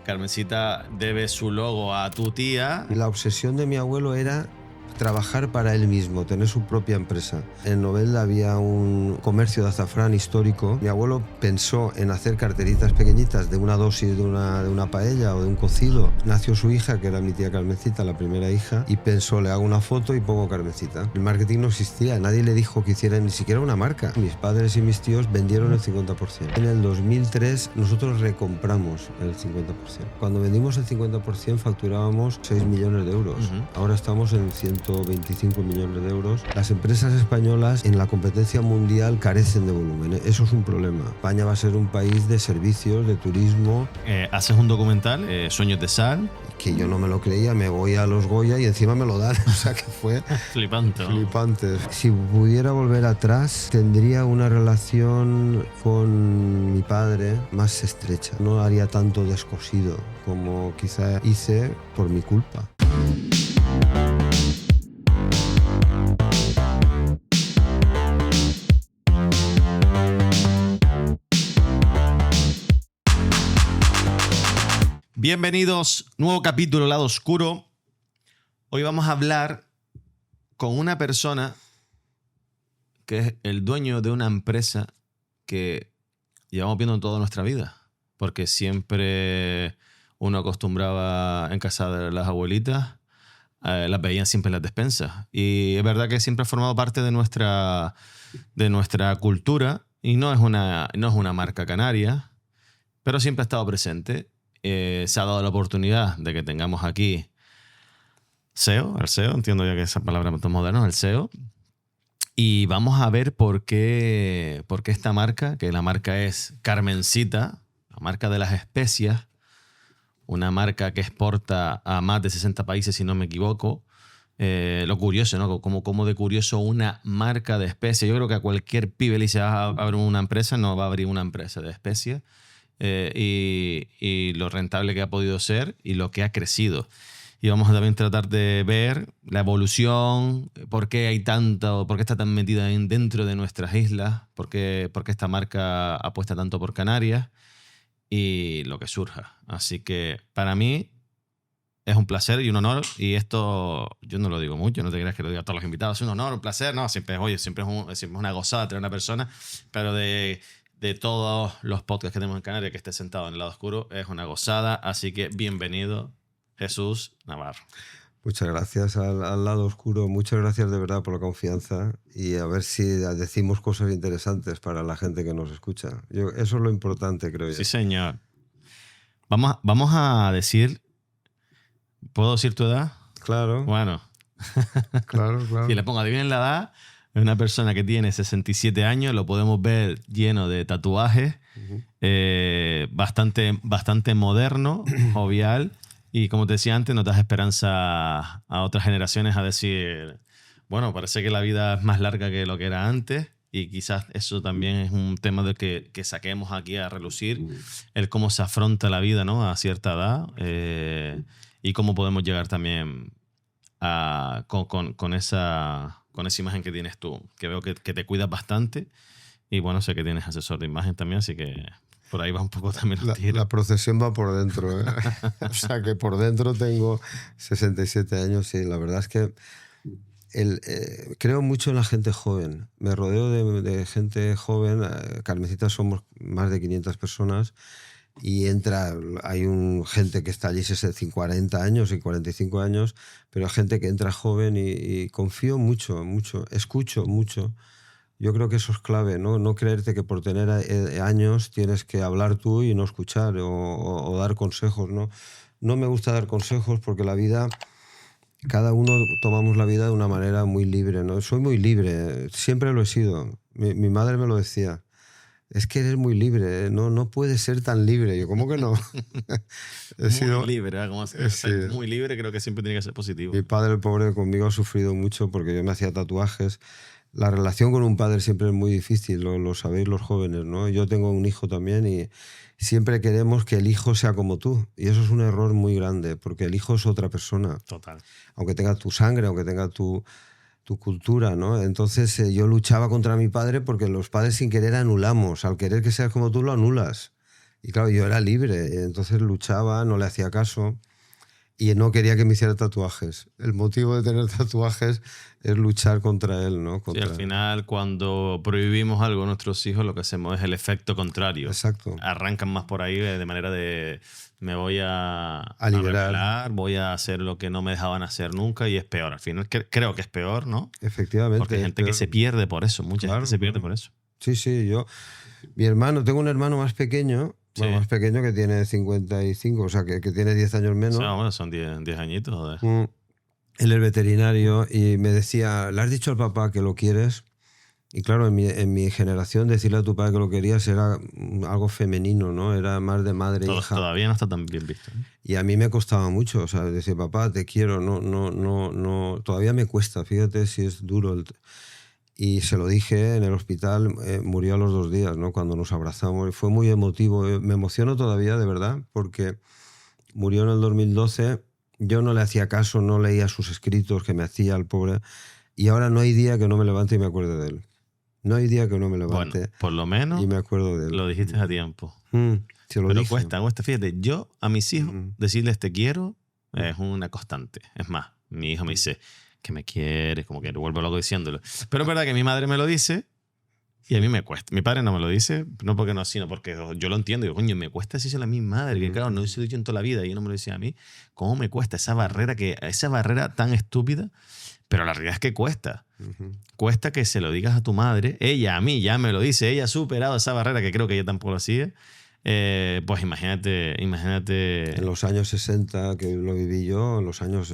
Carmencita debe su logo a tu tía. La obsesión de mi abuelo era trabajar para él mismo, tener su propia empresa. En Novelda había un comercio de azafrán histórico. Mi abuelo pensó en hacer carteritas pequeñitas de una dosis de una paella o de un cocido. Nació su hija, que era mi tía Carmencita, la primera hija, y pensó, le hago una foto y pongo Carmencita. El marketing no existía, nadie le dijo que hiciera ni siquiera una marca. Mis padres y mis tíos vendieron el 50%. En el 2003 nosotros recompramos el 50%. Cuando vendimos el 50% facturábamos 6 millones de euros. Ahora estamos en 125 millones de euros. Las empresas españolas en la competencia mundial carecen de volumen. Eso es un problema. España va a ser un país de servicios, de turismo. Haces un documental, Sueños de Sal. Que yo no me lo creía, me voy a los Goya y encima me lo dan. O sea que fue flipante, ¿no? Flipante. Si pudiera volver atrás, tendría una relación con mi padre más estrecha. No haría tanto descosido como quizá hice por mi culpa. Bienvenidos, nuevo capítulo Lado Oscuro. Hoy vamos a hablar con una persona que es el dueño de una empresa que llevamos viendo toda nuestra vida. Porque siempre uno acostumbraba en casa de las abuelitas, las veían siempre en las despensas. Y es verdad que siempre ha formado parte de nuestra cultura y no es una marca canaria, pero siempre ha estado presente. Se ha dado la oportunidad de que tengamos aquí el SEO, entiendo ya que esa palabra es moderna, el SEO. Y vamos a ver por qué esta marca, que la marca es Carmencita, la marca de las especias, una marca que exporta a más de 60 países, si no me equivoco. Lo curioso, ¿no? Como de curioso una marca de especias. Yo creo que a cualquier pibe le dice, vas a abrir una empresa, no va a abrir una empresa de especias. Y lo rentable que ha podido ser y lo que ha crecido. Y vamos a también tratar de ver la evolución, por qué está tan metida dentro de nuestras islas, por qué esta marca apuesta tanto por Canarias y lo que surja. Así que para mí es un placer y un honor, y esto yo no lo digo mucho, no te creas que lo digo a todos los invitados, es un honor, un placer, no, siempre es una gozada tener una persona, pero de todos los podcasts que tenemos en Canarias que esté sentado en el lado oscuro es una gozada, así que bienvenido Jesús Navarro. Muchas gracias al lado oscuro, muchas gracias de verdad por la confianza y a ver si decimos cosas interesantes para la gente que nos escucha. Eso es lo importante, creo yo. Sí, señor. Vamos a decir, ¿puedo decir tu edad? Claro. Bueno. Claro. Si le pongo adivinen la edad, es una persona que tiene 67 años, lo podemos ver lleno de tatuajes, bastante moderno, jovial, y como te decía antes, nos das esperanza a otras generaciones a decir, bueno, parece que la vida es más larga que lo que era antes, y quizás eso también es un tema de que saquemos aquí a relucir, el cómo se afronta la vida, ¿no? A cierta edad, y cómo podemos llegar también con esa imagen que tienes tú, que veo que te cuidas bastante, y bueno, sé que tienes asesor de imagen también, así que por ahí va un poco también los tiros. La procesión va por dentro, ¿eh? O sea que por dentro tengo 67 años y la verdad es que creo mucho en la gente joven. Me rodeo de gente joven. Carmencita somos más de 500 personas y hay gente que está allí 40 años y 45 años, pero hay gente que entra joven y confío mucho, escucho mucho. Yo creo que eso es clave, ¿no? No creerte que por tener años tienes que hablar tú y no escuchar o dar consejos, ¿no? No me gusta dar consejos porque la vida, cada uno tomamos la vida de una manera muy libre, ¿no? Soy muy libre, siempre lo he sido. Mi madre me lo decía. Es que eres muy libre, ¿eh? No puedes ser tan libre. Yo, ¿cómo que no? Muy libre, ¿eh? Como ser muy libre, creo que siempre tiene que ser positivo. Mi padre, el pobre, conmigo ha sufrido mucho porque yo me hacía tatuajes. La relación con un padre siempre es muy difícil, lo sabéis los jóvenes, ¿no? Yo tengo un hijo también y siempre queremos que el hijo sea como tú. Y eso es un error muy grande, porque el hijo es otra persona. Total. Aunque tenga tu sangre, aunque tenga tu cultura, ¿no? Entonces yo luchaba contra mi padre porque los padres sin querer anulamos. Al querer que seas como tú, lo anulas. Y claro, yo era libre, entonces luchaba, no le hacía caso y no quería que me hiciera tatuajes. El motivo de tener tatuajes es luchar contra él, ¿no? Sí, al final, cuando prohibimos algo a nuestros hijos, lo que hacemos es el efecto contrario. Exacto. Arrancan más por ahí de manera de me voy a liberar. rebelar, voy a hacer lo que no me dejaban hacer nunca y es peor. Al final creo que es peor, ¿no? Efectivamente. Porque hay gente que se pierde por eso, mucha gente se pierde por eso. Sí, sí, tengo un hermano más pequeño, bueno, más pequeño que tiene 55, o sea, que tiene 10 años menos. O sea, bueno, son 10 añitos, joder. Él es veterinario y me decía, ¿le has dicho al papá que lo quieres? Y claro, en mi generación decirle a tu padre que lo querías era algo femenino, ¿no? Era más de madre e hija. Todavía no está tan bien visto. Y a mí me costaba mucho, o sea, decir, papá, te quiero, no, todavía me cuesta, fíjate si es duro. Y se lo dije en el hospital, murió a los 2 días, ¿no? Cuando nos abrazamos. Fue muy emotivo, me emociono todavía, de verdad, porque murió en el 2012, yo no le hacía caso, no leía sus escritos que me hacía el pobre, y ahora no hay día que no me levante y me acuerde de él. No hay día que no me levante. Bueno, por lo menos y me acuerdo de él. Lo dijiste a tiempo. Se lo Pero dije. cuesta. Fíjate, yo a mis hijos decirles te quiero es una constante. Es más, mi hijo me dice que me quieres, como que lo vuelvo loco diciéndolo. Pero es verdad que mi madre me lo dice y a mí me cuesta. Mi padre no me lo dice, no porque no, sino porque yo lo entiendo. Digo, coño, me cuesta decirlo a mi madre, que claro, no se lo he dicho en toda la vida y ella no me lo decía a mí. ¿Cómo me cuesta esa barrera tan estúpida? Pero la realidad es que cuesta. Cuesta que se lo digas a tu madre. Ella a mí ya me lo dice. Ella ha superado esa barrera que creo que ella tampoco lo hacía. Pues imagínate. En los años 60, que lo viví yo, en los años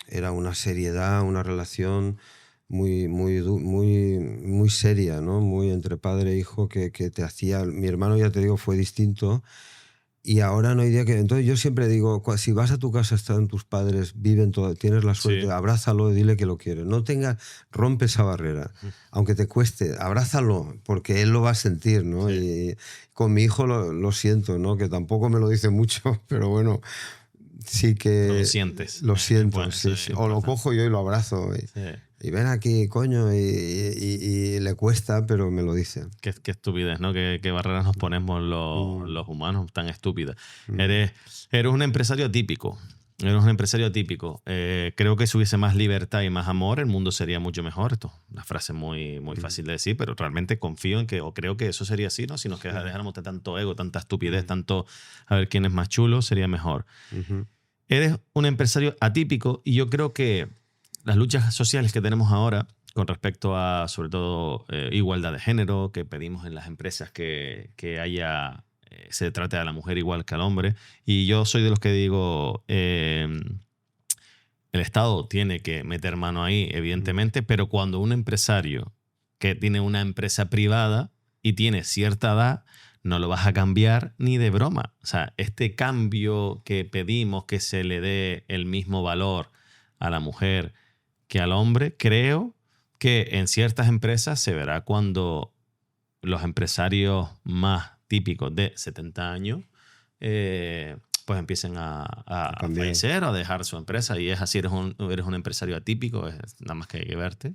era una seriedad, una relación muy seria, ¿no? Muy entre padre e hijo que te hacía... Mi hermano, ya te digo, fue distinto. Y ahora no hay día que... Entonces yo siempre digo, si vas a tu casa, están tus padres, viven todo, tienes la suerte, sí, abrázalo y dile que lo quieres. Rompe esa barrera. Aunque te cueste, abrázalo, porque él lo va a sentir, ¿no? Sí. Y con mi hijo lo siento, ¿no? Que tampoco me lo dice mucho, pero bueno, sí que... Lo sientes. Lo siento, bueno, sí. O lo cojo yo y lo abrazo. Y ven aquí, coño, y le cuesta, pero me lo dice. Qué estupidez, ¿no? Qué barreras nos ponemos los humanos tan estúpidas. Eres un empresario atípico. Creo que si hubiese más libertad y más amor, el mundo sería mucho mejor. Esto es una frase muy fácil de decir, pero realmente confío en que, o creo que eso sería así, ¿no? Si nos dejáramos de tanto ego, tanta estupidez, tanto a ver quién es más chulo, sería mejor. Eres un empresario atípico y yo creo que las luchas sociales que tenemos ahora con respecto a, sobre todo, igualdad de género, que pedimos en las empresas que haya, se trate a la mujer igual que al hombre. Y yo soy de los que digo, el Estado tiene que meter mano ahí, evidentemente, pero cuando un empresario que tiene una empresa privada y tiene cierta edad, no lo vas a cambiar ni de broma. O sea, este cambio que pedimos, que se le dé el mismo valor a la mujer que al hombre, creo que en ciertas empresas se verá cuando los empresarios más típicos de 70 años pues empiecen a fallecer o a dejar su empresa. Y es así, eres un empresario atípico, nada más que hay que verte.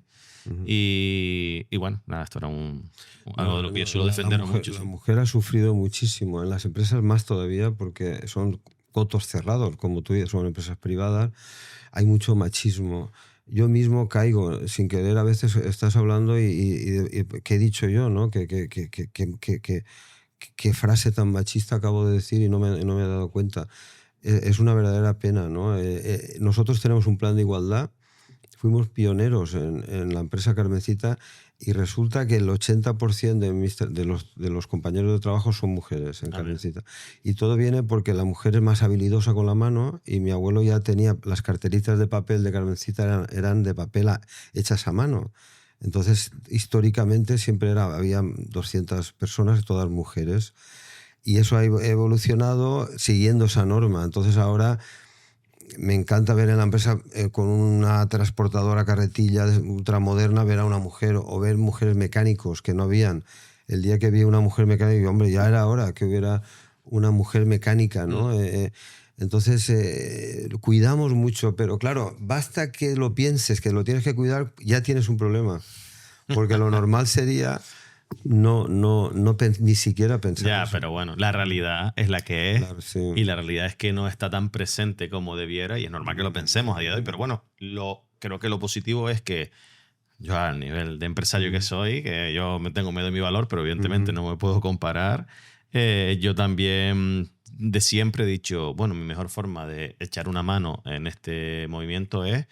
Y bueno, nada, esto era algo de lo que yo suelo defender mucho. La mujer ha sufrido muchísimo, en las empresas más todavía, porque son cotos cerrados, como tú dices, son empresas privadas, hay mucho machismo. Yo mismo caigo, sin querer, a veces estás hablando y ¿qué he dicho yo, no? ¿Qué frase tan machista acabo de decir y no me he dado cuenta? Es una verdadera pena, ¿no? Nosotros tenemos un plan de igualdad, fuimos pioneros en la empresa Carmencita y resulta que el 80% de los compañeros de trabajo son mujeres en Carmencita. Y todo viene porque la mujer es más habilidosa con la mano y mi abuelo ya tenía las carteritas de papel de Carmencita, eran de papel hechas a mano. Entonces, históricamente siempre había 200 personas, todas mujeres. Y eso ha evolucionado siguiendo esa norma. Entonces ahora me encanta ver en la empresa con una transportadora carretilla ultramoderna, ver a una mujer o ver mujeres mecánicos que no habían. El día que vi una mujer mecánica, digo, hombre, ya era hora que hubiera una mujer mecánica, ¿no? Entonces, cuidamos mucho, pero claro, basta que lo pienses, que lo tienes que cuidar, ya tienes un problema. Porque lo normal sería ni siquiera pensar Ya, eso. pero bueno, la realidad es la que es. Claro, sí. Y la realidad es que no está tan presente como debiera. Y es normal que lo pensemos a día de hoy. Pero bueno, creo que lo positivo es que yo, al nivel de empresario que soy, que yo me tengo miedo de mi valor, pero evidentemente no me puedo comparar. Yo también de siempre he dicho, bueno, mi mejor forma de echar una mano en este movimiento es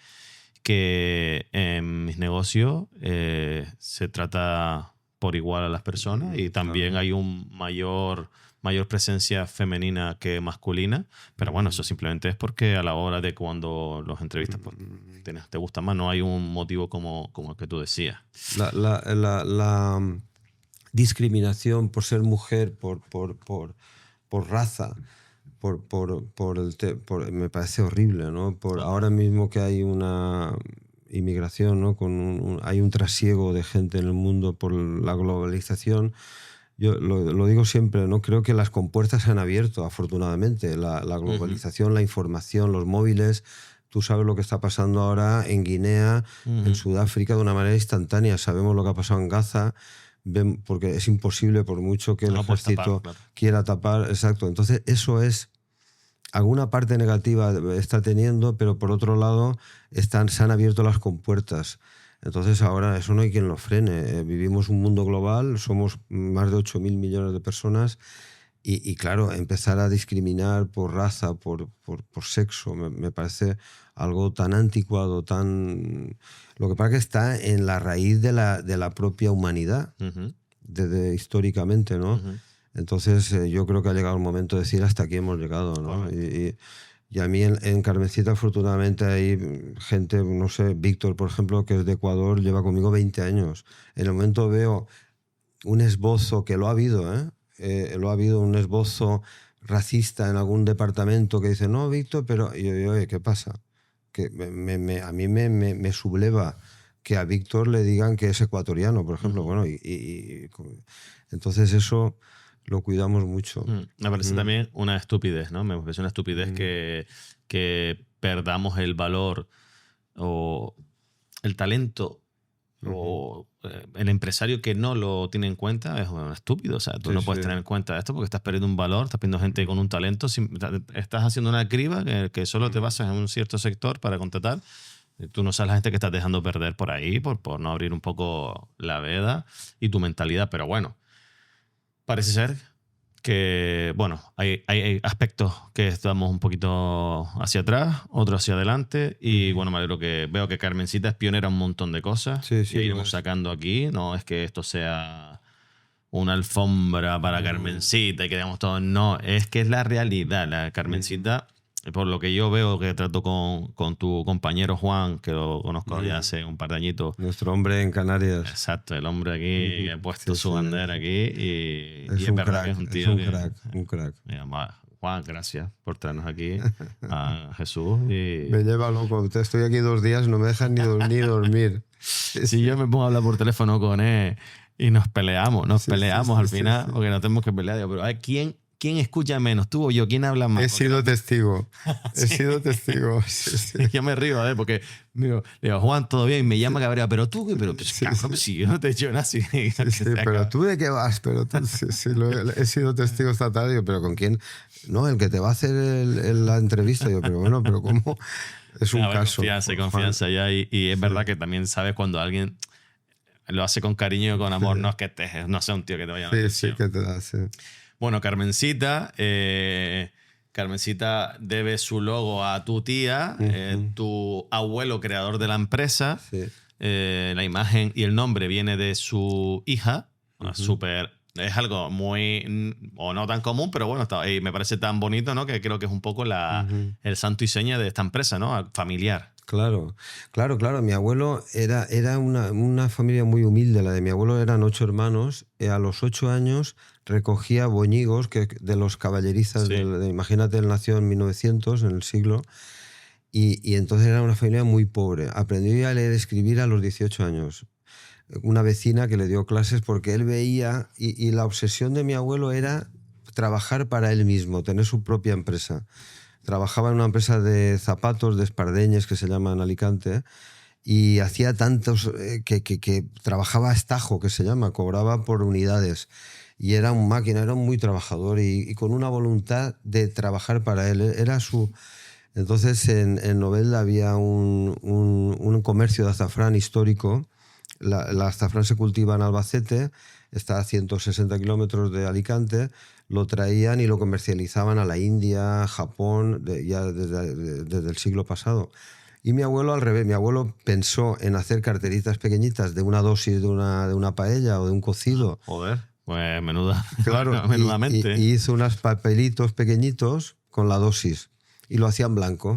que en mis negocios se trata por igual a las personas y también Claro. hay un mayor presencia femenina que masculina, pero bueno, eso simplemente es porque a la hora de cuando los entrevistas pues, te gusta más, no hay un motivo como el que tú decías. La discriminación por ser mujer, por raza, me parece horrible, ¿no? Ahora mismo que hay una inmigración, ¿no? Hay un trasiego de gente en el mundo por la globalización. Yo lo digo siempre, ¿no? Creo que las compuertas se han abierto, afortunadamente. La globalización, la información, los móviles. Tú sabes lo que está pasando ahora en Guinea, en Sudáfrica, de una manera instantánea. Sabemos lo que ha pasado en Gaza, porque es imposible, por mucho que el No lo puedes ejército tapar, claro. quiera tapar. Exacto. Entonces, eso es. Alguna parte negativa está teniendo, pero por otro lado se han abierto las compuertas. Entonces ahora eso no hay quien lo frene. Vivimos un mundo global, somos más de 8.000 millones de personas y claro, empezar a discriminar por raza, por sexo, me parece algo tan anticuado, tan... Lo que pasa es que está en la raíz de la propia humanidad, desde históricamente, ¿no? Entonces yo creo que ha llegado el momento de decir hasta aquí hemos llegado, ¿no? Y a mí en Carmencita afortunadamente hay gente, no sé, Víctor por ejemplo, que es de Ecuador, lleva conmigo 20 años. En el momento veo un esbozo, que lo ha habido, lo ha habido, un esbozo racista en algún departamento que dice, no, Víctor, pero... Y yo, oye, ¿qué pasa? Que a mí me subleva que a Víctor le digan que es ecuatoriano, por ejemplo. Bueno, entonces eso lo cuidamos mucho. Me parece también una estupidez, ¿no? Me parece una estupidez que perdamos el valor o el talento o el empresario que no lo tiene en cuenta es un estúpido. O sea, tú Sí, no puedes tener en cuenta esto porque estás perdiendo un valor, estás perdiendo gente con un talento. Estás haciendo una criba que solo te basas en un cierto sector para contratar. Tú no sabes la gente que estás dejando perder por ahí por no abrir un poco la veda y tu mentalidad. Pero bueno, parece ser que, bueno, hay aspectos que estamos un poquito hacia atrás, otros hacia adelante, y bueno, me alegro que veo que Carmencita es pionera en un montón de cosas, Sí, y iremos sacando aquí, no es que esto sea una alfombra para Carmencita y que digamos todo, no, es que es la realidad, la Carmencita, por lo que yo veo que trato con tu compañero Juan, que lo conozco ya hace un par de añitos. Nuestro hombre en Canarias. Exacto, el hombre aquí que ha puesto su bandera aquí y Es es un verdad crack, que es un es tío un que... crack, un crack. Juan, gracias por traernos aquí a Jesús. Y... Me lleva loco. Estoy aquí 2 días, no me dejan ni dormir. Si yo me pongo a hablar por teléfono con él y nos peleamos al final, porque no tenemos que pelear. Digo, pero a ver, ¿quién escucha menos? ¿Tú o yo? ¿Quién habla más? He sido testigo. He sido testigo. Yo me río, porque digo, Juan, todo bien, y me llama Gabriel, pero tú, pero pues, cabrón, si yo no te he hecho nada. Pero tú de qué vas, pero tú, he sido testigo esta tarde, digo, pero ¿con quién? No, el que te va a hacer la entrevista. Yo, pero bueno, pero ¿cómo? Es un caso. Confianza ya, y es verdad que también sabes cuando alguien lo hace con cariño y con amor, no es que no sea un tío que te vaya a llamar. Sí, que te da, sí. Bueno, Carmencita debe su logo a tu tía, tu abuelo creador de la empresa. Sí. La imagen y el nombre viene de su hija. Es algo muy, o no tan común, pero bueno, y me parece tan bonito, ¿no? Que creo que es un poco el santo y seña de esta empresa, ¿no? Familiar. Claro. Mi abuelo era una familia muy humilde. La de mi abuelo eran 8 hermanos. A los 8 años recogía boñigos de los caballerizas. Sí. Imagínate, él nació en 1900, en el siglo. Y entonces era una familia muy pobre. Aprendió a leer y escribir a los 18 años. Una vecina que le dio clases porque él veía, y la obsesión de mi abuelo era trabajar para él mismo, tener su propia empresa. Trabajaba en una empresa de zapatos, de espardeñes, que se llama en Alicante, y hacía tantos que trabajaba a estajo, que se llama, cobraba por unidades. Y era un máquina, era un muy trabajador y con una voluntad de trabajar para él. Era su... Entonces en Novelda había un comercio de azafrán histórico. El azafrán se cultiva en Albacete, está a 160 kilómetros de Alicante. Lo traían y lo comercializaban a la India, Japón, ya desde el siglo pasado. Y mi abuelo al revés, mi abuelo pensó en hacer carteritas pequeñitas de una dosis de una paella o de un cocido. Joder, pues menuda, Claro, menudamente. y hizo unos papelitos pequeñitos con la dosis y lo hacía en blanco.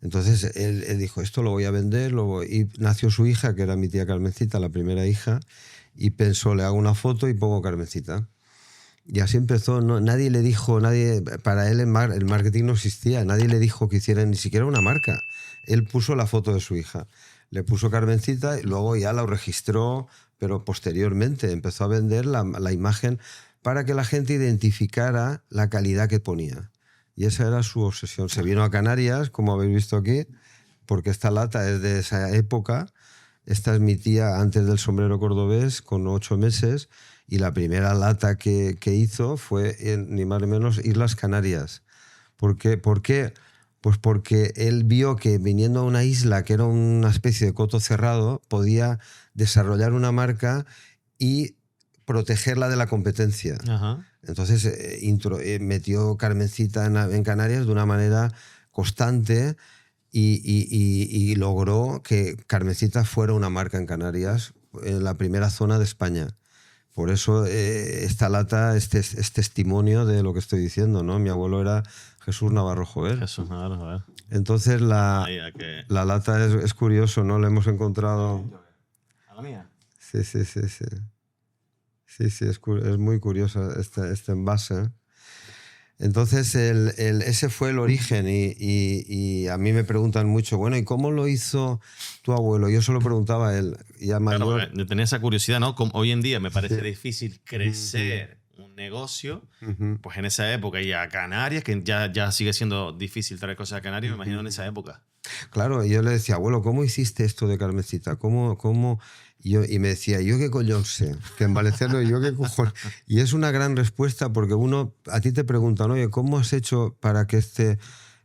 Entonces él dijo, esto lo voy a vender. Y nació su hija, que era mi tía Carmencita, la primera hija, y pensó, le hago una foto y pongo Carmencita. Y así empezó. Nadie le dijo, para él el marketing no existía, nadie le dijo que hiciera ni siquiera una marca. Él puso la foto de su hija, le puso Carmencita y luego ya lo registró, pero posteriormente empezó a vender la imagen para que la gente identificara la calidad que ponía. Y esa era su obsesión. Se vino a Canarias, como habéis visto aquí, porque esta lata es de esa época. Esta es mi tía antes del sombrero cordobés, con 8 meses, y la primera lata que hizo fue ni más ni menos Islas Canarias. ¿Por qué? Pues porque él vio que viniendo a una isla que era una especie de coto cerrado, podía desarrollar una marca y protegerla de la competencia. Ajá. Entonces metió Carmencita en Canarias de una manera constante y logró que Carmencita fuera una marca en Canarias, en la primera zona de España. Por eso esta lata es testimonio de lo que estoy diciendo, ¿no? Mi abuelo era Jesús Navarro Jover. Jesús Navarro Jover. Entonces la lata es curioso, ¿no? Le hemos encontrado... ¿A la mía? Sí. Sí, es muy curioso este envase. Entonces ese fue el origen y a mí me preguntan mucho, bueno, ¿y cómo lo hizo tu abuelo? Yo solo preguntaba a él. Ya mayor... Claro, tenía esa curiosidad, ¿no? Como hoy en día me parece difícil crecer un negocio, pues en esa época, y a Canarias, que ya sigue siendo difícil traer cosas a Canarias, me imagino en esa época. Claro, y yo le decía, abuelo, ¿cómo hiciste esto de Carmencita? ¿Cómo? Y me decía, ¿yo qué coño sé? Que en valenciano, ¿yo qué cojones? Y es una gran respuesta porque a ti te preguntan, oye, ¿cómo has hecho para que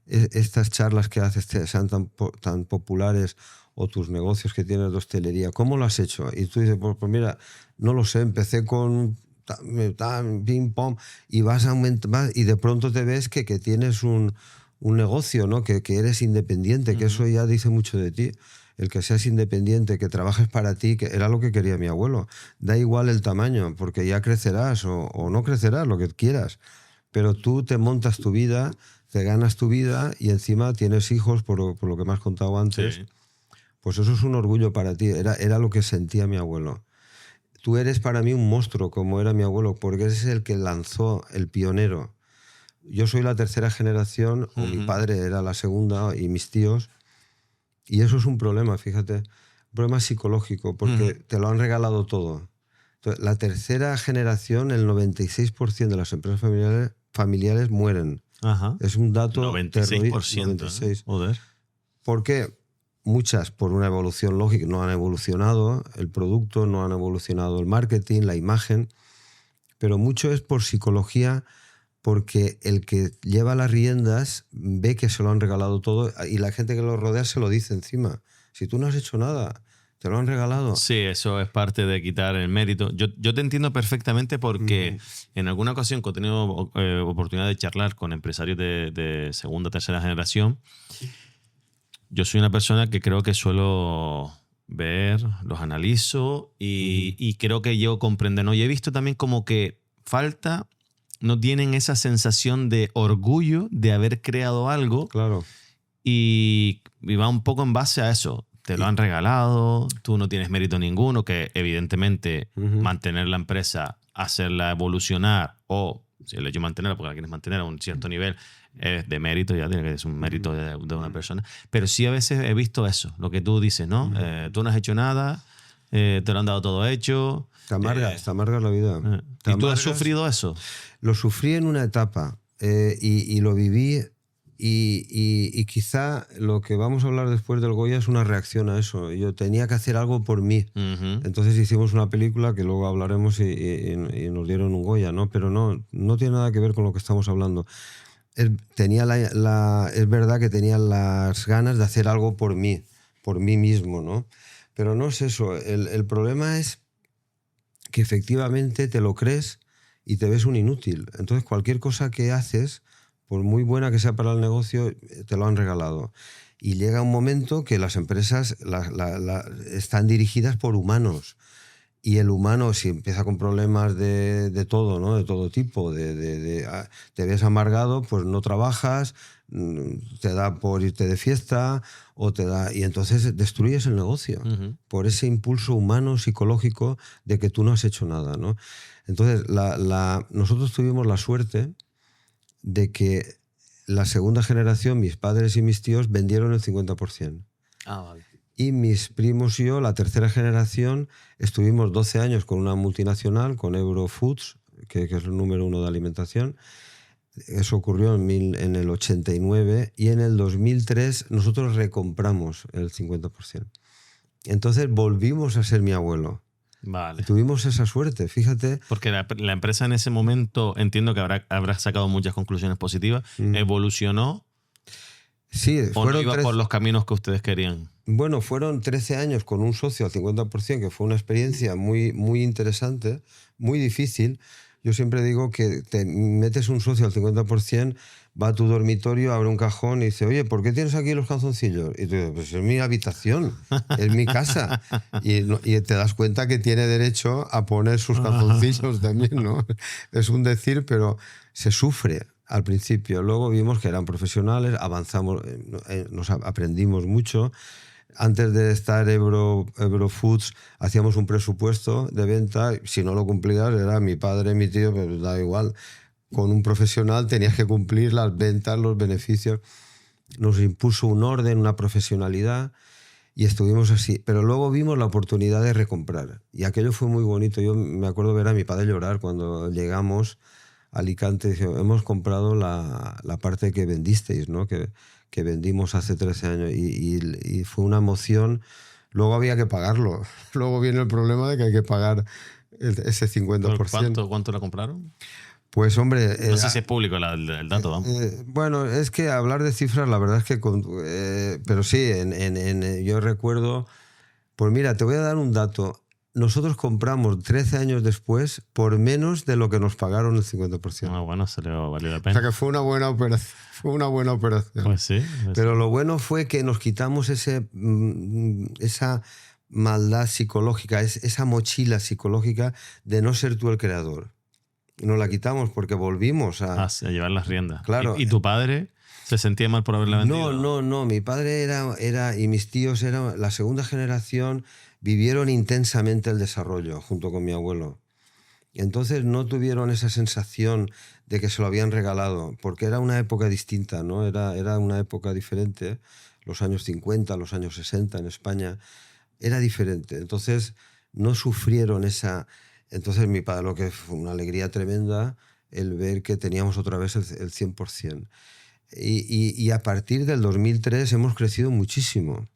estas charlas que haces sean tan populares o tus negocios que tienes de hostelería? ¿Cómo lo has hecho? Y tú dices, pues mira, no lo sé, empecé con ping pong y vas aumentando y de pronto te ves que tienes un negocio, ¿no? Que eres independiente, que eso ya dice mucho de ti. El que seas independiente, que trabajes para ti, que era lo que quería mi abuelo. Da igual el tamaño, porque ya crecerás o no crecerás, lo que quieras. Pero tú te montas tu vida, te ganas tu vida y encima tienes hijos, por lo que me has contado antes. Sí. Pues eso es un orgullo para ti. Era lo que sentía mi abuelo. Tú eres para mí un monstruo, como era mi abuelo, porque ese es el que lanzó, el pionero. Yo soy la tercera generación, o mi padre era la segunda, y mis tíos. Y eso es un problema, fíjate. Un problema psicológico, porque te lo han regalado todo. Entonces, la tercera generación, el 96% de las empresas familiares mueren. Ajá. Es un dato 96%. 96%. Joder. ¿Por qué? Muchas por una evolución lógica, no han evolucionado el producto, no han evolucionado el marketing, la imagen, pero mucho es por psicología, porque el que lleva las riendas ve que se lo han regalado todo y la gente que lo rodea se lo dice encima. Si tú no has hecho nada, te lo han regalado. Sí, eso es parte de quitar el mérito. Yo te entiendo perfectamente porque en alguna ocasión que he tenido oportunidad de charlar con empresarios de segunda o tercera generación, yo soy una persona que creo que suelo ver, los analizo y creo que llego a comprender, ¿no? Y he visto también como que no tienen esa sensación de orgullo de haber creado algo. Claro. Y va un poco en base a eso. Te lo han regalado, tú no tienes mérito ninguno, que evidentemente mantener la empresa, hacerla evolucionar, o si el hecho de mantenerla, porque la quieres mantener a un cierto nivel, es de mérito, ya tiene que ser un mérito de una persona. Pero sí a veces he visto eso, lo que tú dices, ¿no? Tú no has hecho nada, te lo han dado todo hecho. Te amargas la vida. ¿Y tú has sufrido eso? Lo sufrí en una etapa y lo viví Y quizá lo que vamos a hablar después del Goya es una reacción a eso. Yo tenía que hacer algo por mí. Entonces hicimos una película que luego hablaremos y nos dieron un Goya, ¿no? Pero no tiene nada que ver con lo que estamos hablando. Es verdad que tenía las ganas de hacer algo por mí mismo, ¿no? Pero no es eso. El problema es que efectivamente te lo crees y te ves un inútil. Entonces cualquier cosa que haces, por muy buena que sea para el negocio, te lo han regalado. Y llega un momento que las empresas están dirigidas por humanos. Y el humano, si empieza con problemas de todo, ¿no? De todo tipo, te ves amargado, pues no trabajas, te da por irte de fiesta, y entonces destruyes el negocio por ese impulso humano, psicológico, de que tú no has hecho nada, ¿no? Entonces, nosotros tuvimos la suerte de que la segunda generación, mis padres y mis tíos, vendieron el 50%. Vale. Y mis primos y yo, la tercera generación, estuvimos 12 años con una multinacional, con Eurofoods, que es el número 1 de alimentación. Eso ocurrió en el 89 y en el 2003 nosotros recompramos el 50%. Entonces volvimos a ser mi abuelo. Vale. Tuvimos esa suerte, fíjate. Porque la empresa en ese momento, entiendo que habrá sacado muchas conclusiones positivas, evolucionó. Sí, ¿O no iba por los caminos que ustedes querían? Bueno, fueron 13 años con un socio al 50%, que fue una experiencia muy, muy interesante, muy difícil. Yo siempre digo que te metes un socio al 50%, va a tu dormitorio, abre un cajón y dice, oye, ¿por qué tienes aquí los calzoncillos? Y tú dices, pues es mi habitación, es mi casa. Y te das cuenta que tiene derecho a poner sus calzoncillos también, ¿no? Es un decir, pero se sufre al principio. Luego vimos que eran profesionales, avanzamos, aprendimos mucho. Antes de estar Eurofoods, hacíamos un presupuesto de venta. Si no lo cumplías, era mi padre, mi tío, pero da igual. Con un profesional tenías que cumplir las ventas, los beneficios. Nos impuso un orden, una profesionalidad y estuvimos así. Pero luego vimos la oportunidad de recomprar y aquello fue muy bonito. Yo me acuerdo ver a mi padre llorar cuando llegamos a Alicante. Dice, hemos comprado la parte que vendisteis, ¿no? Que vendimos hace 13 años y fue una emoción. Luego había que pagarlo. Luego viene el problema de que hay que pagar ese 50%. ¿Cuánto la compraron? Pues hombre... No sé si es público el dato, vamos. Bueno, es que hablar de cifras, la verdad es que... pero sí, yo recuerdo... Pues mira, te voy a dar un dato. Nosotros compramos 13 años después por menos de lo que nos pagaron el 50%. Bueno, se le valió la pena. O sea que fue una buena operación. Pues sí. Pero lo bueno fue que nos quitamos esa maldad psicológica, esa mochila psicológica de no ser tú el creador. Nos la quitamos porque volvimos a llevar las riendas. Claro. ¿Y tu padre se sentía mal por haberla vendido? No. Mi padre y mis tíos eran la segunda generación, vivieron intensamente el desarrollo junto con mi abuelo. Entonces no tuvieron esa sensación de que se lo habían regalado, porque era una época distinta, ¿no? Era una época diferente. Los años 50, los años 60 en España, era diferente. Entonces no sufrieron esa... Entonces mi padre, lo que fue una alegría tremenda el ver que teníamos otra vez el 100%. Y a partir del 2003 hemos crecido muchísimo,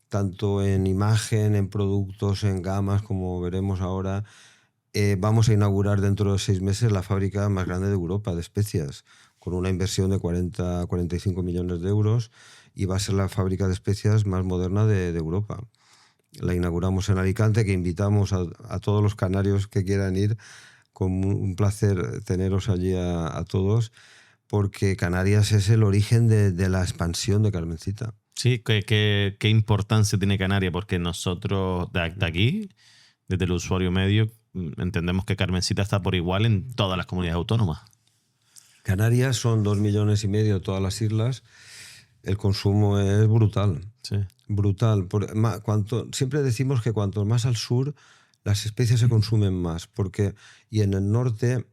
tanto en imagen, en productos, en gamas, como veremos ahora. Vamos a inaugurar dentro de 6 meses la fábrica más grande de Europa de especias, con una inversión de 40-45 millones de euros, y va a ser la fábrica de especias más moderna de Europa. La inauguramos en Alicante, que invitamos a todos los canarios que quieran ir. Con un placer teneros allí a todos, porque Canarias es el origen de la expansión de Carmencita. Sí, qué importancia tiene Canarias, porque nosotros de aquí, desde el usuario medio, entendemos que Carmencita está por igual en todas las comunidades autónomas. Canarias son 2,5 millones de todas las islas. El consumo es brutal. Sí. Brutal. Siempre decimos que cuanto más al sur, las especias se consumen más, y en el norte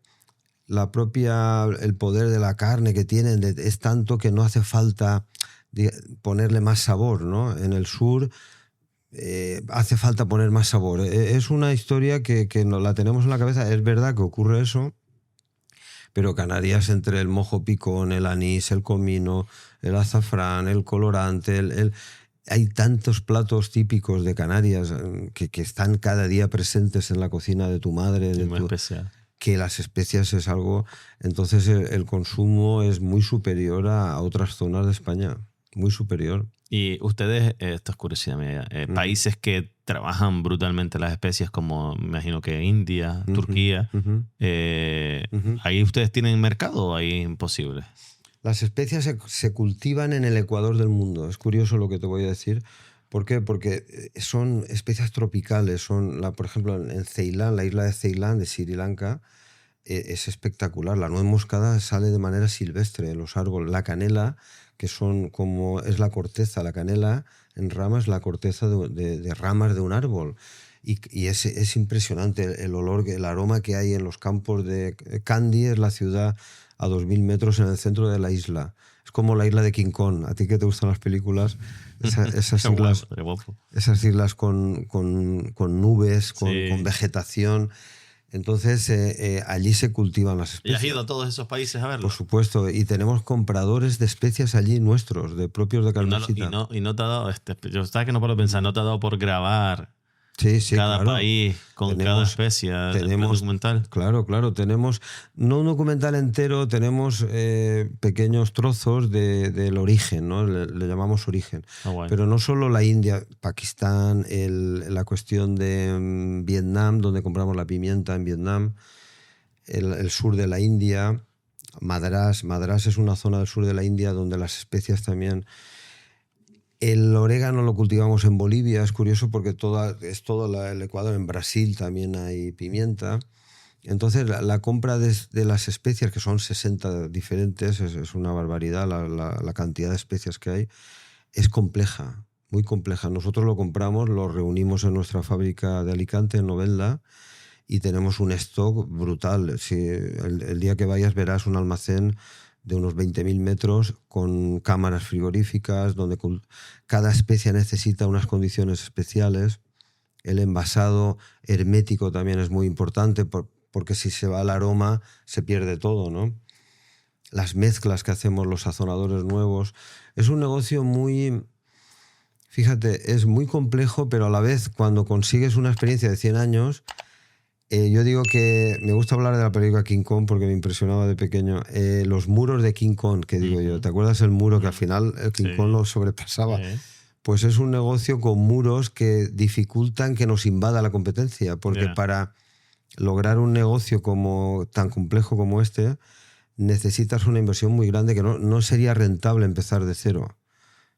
el poder de la carne que tienen es tanto que no hace falta ponerle más sabor, ¿no? En el sur hace falta poner más sabor. Es una historia que la tenemos en la cabeza. Es verdad que ocurre eso, Pero Canarias, entre el mojo picón, el anís, el comino, el azafrán, el colorante, hay tantos platos típicos de Canarias que están cada día presentes en la cocina de tu madre, Es muy especial. que las especias es algo... Entonces el consumo es muy superior a otras zonas de España, muy superior. Y ustedes, esto es curiosidad mía, países que trabajan brutalmente las especias, como me imagino que India, Turquía, ¿ahí ustedes tienen mercado o ahí es imposible? Las especias se cultivan en el Ecuador del mundo. Es curioso lo que te voy a decir. ¿Por qué? Porque son especias tropicales. Por ejemplo, en Ceilán, la isla de Ceilán, de Sri Lanka, es espectacular. La nuez moscada sale de manera silvestre en los árboles. La canela, que es la corteza, la canela en ramas es la corteza de ramas de un árbol. Y es impresionante el olor, el aroma que hay en los campos de Kandy, es la ciudad a 2.000 metros en el centro de la isla. Es como la isla de King Kong. A ti que te gustan las películas, esas islas con nubes, con vegetación. Entonces, allí se cultivan las especias. ¿Y has ido a todos esos países a verlo? Por supuesto, y tenemos compradores de especias allí nuestros, de propios de Carmencita. Y no te ha dado, yo sabes que no puedo pensar, no te ha dado por grabar cada claro. país con cada especie, tenemos documental. Claro, tenemos, no un documental entero, tenemos pequeños trozos del origen, ¿no? Le llamamos origen. Bueno. Pero no solo la India, Pakistán, la cuestión de Vietnam, donde compramos la pimienta en Vietnam, el sur de la India, Madrás es una zona del sur de la India donde las especias también... El orégano lo cultivamos en Bolivia, es curioso porque es todo el Ecuador. En Brasil también hay pimienta. Entonces la compra de las especias, que son 60 diferentes, es una barbaridad la cantidad de especias que hay, es compleja, muy compleja. Nosotros lo compramos, lo reunimos en nuestra fábrica de Alicante, en Novelda, y tenemos un stock brutal. Si el día que vayas verás un almacén de unos 20.000 metros con cámaras frigoríficas, donde cada especia necesita unas condiciones especiales. El envasado hermético también es muy importante porque si se va el aroma se pierde todo, ¿no? Las mezclas que hacemos, los sazonadores nuevos. Es un negocio fíjate, es muy complejo, pero a la vez cuando consigues una experiencia de 100 años... yo digo que me gusta hablar de la película King Kong porque me impresionaba de pequeño. Los muros de King Kong, que digo yo. ¿Te acuerdas el muro que al final el King Kong lo sobrepasaba? Pues es un negocio con muros que dificultan que nos invada la competencia, porque para lograr un negocio tan complejo como este necesitas una inversión muy grande que no sería rentable empezar de cero.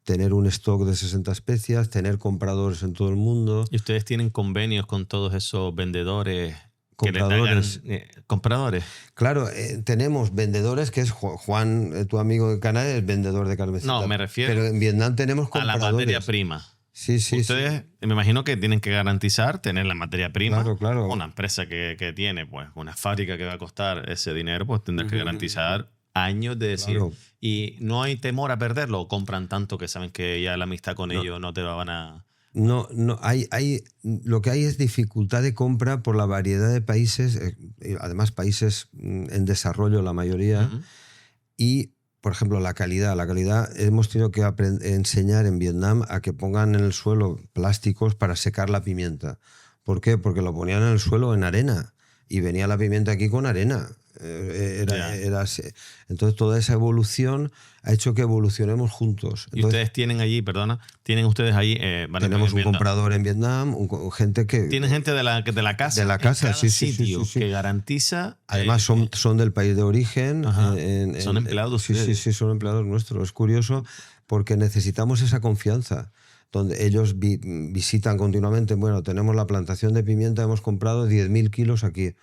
Tener un stock de 60 especias, tener compradores en todo el mundo. ¿Y ustedes tienen convenios con todos esos vendedores? Compradores. ¿Compradores? Claro, tenemos vendedores, que es Juan, tu amigo de Canarias, es vendedor de Carmencita. No, me refiero pero en Vietnam tenemos compradores. A la materia prima. Sí. Ustedes, me imagino que tienen que garantizar tener la materia prima. Claro. Una empresa que tiene pues una fábrica que va a costar ese dinero, pues tendrá que garantizar años de decir, y no hay temor a perderlo, o compran tanto que saben que ya la amistad con ellos no te lo van a... No, lo que hay es dificultad de compra por la variedad de países, además países en desarrollo la mayoría, y por ejemplo la calidad hemos tenido que enseñar en Vietnam a que pongan en el suelo plásticos para secar la pimienta. ¿Por qué? Porque lo ponían en el suelo en arena y venía la pimienta aquí con arena. Entonces toda esa evolución ha hecho que evolucionemos juntos. Entonces, y ustedes tienen allí, tienen ustedes allí... tenemos un comprador en Vietnam, gente que... Tienen gente de la casa. De la casa, sí. Que garantiza... Además son del país de origen. Son empleados. Sí, son empleados nuestros. Es curioso porque necesitamos esa confianza. Donde ellos visitan continuamente. Bueno, tenemos la plantación de pimienta, hemos comprado 10.000 kilos aquí.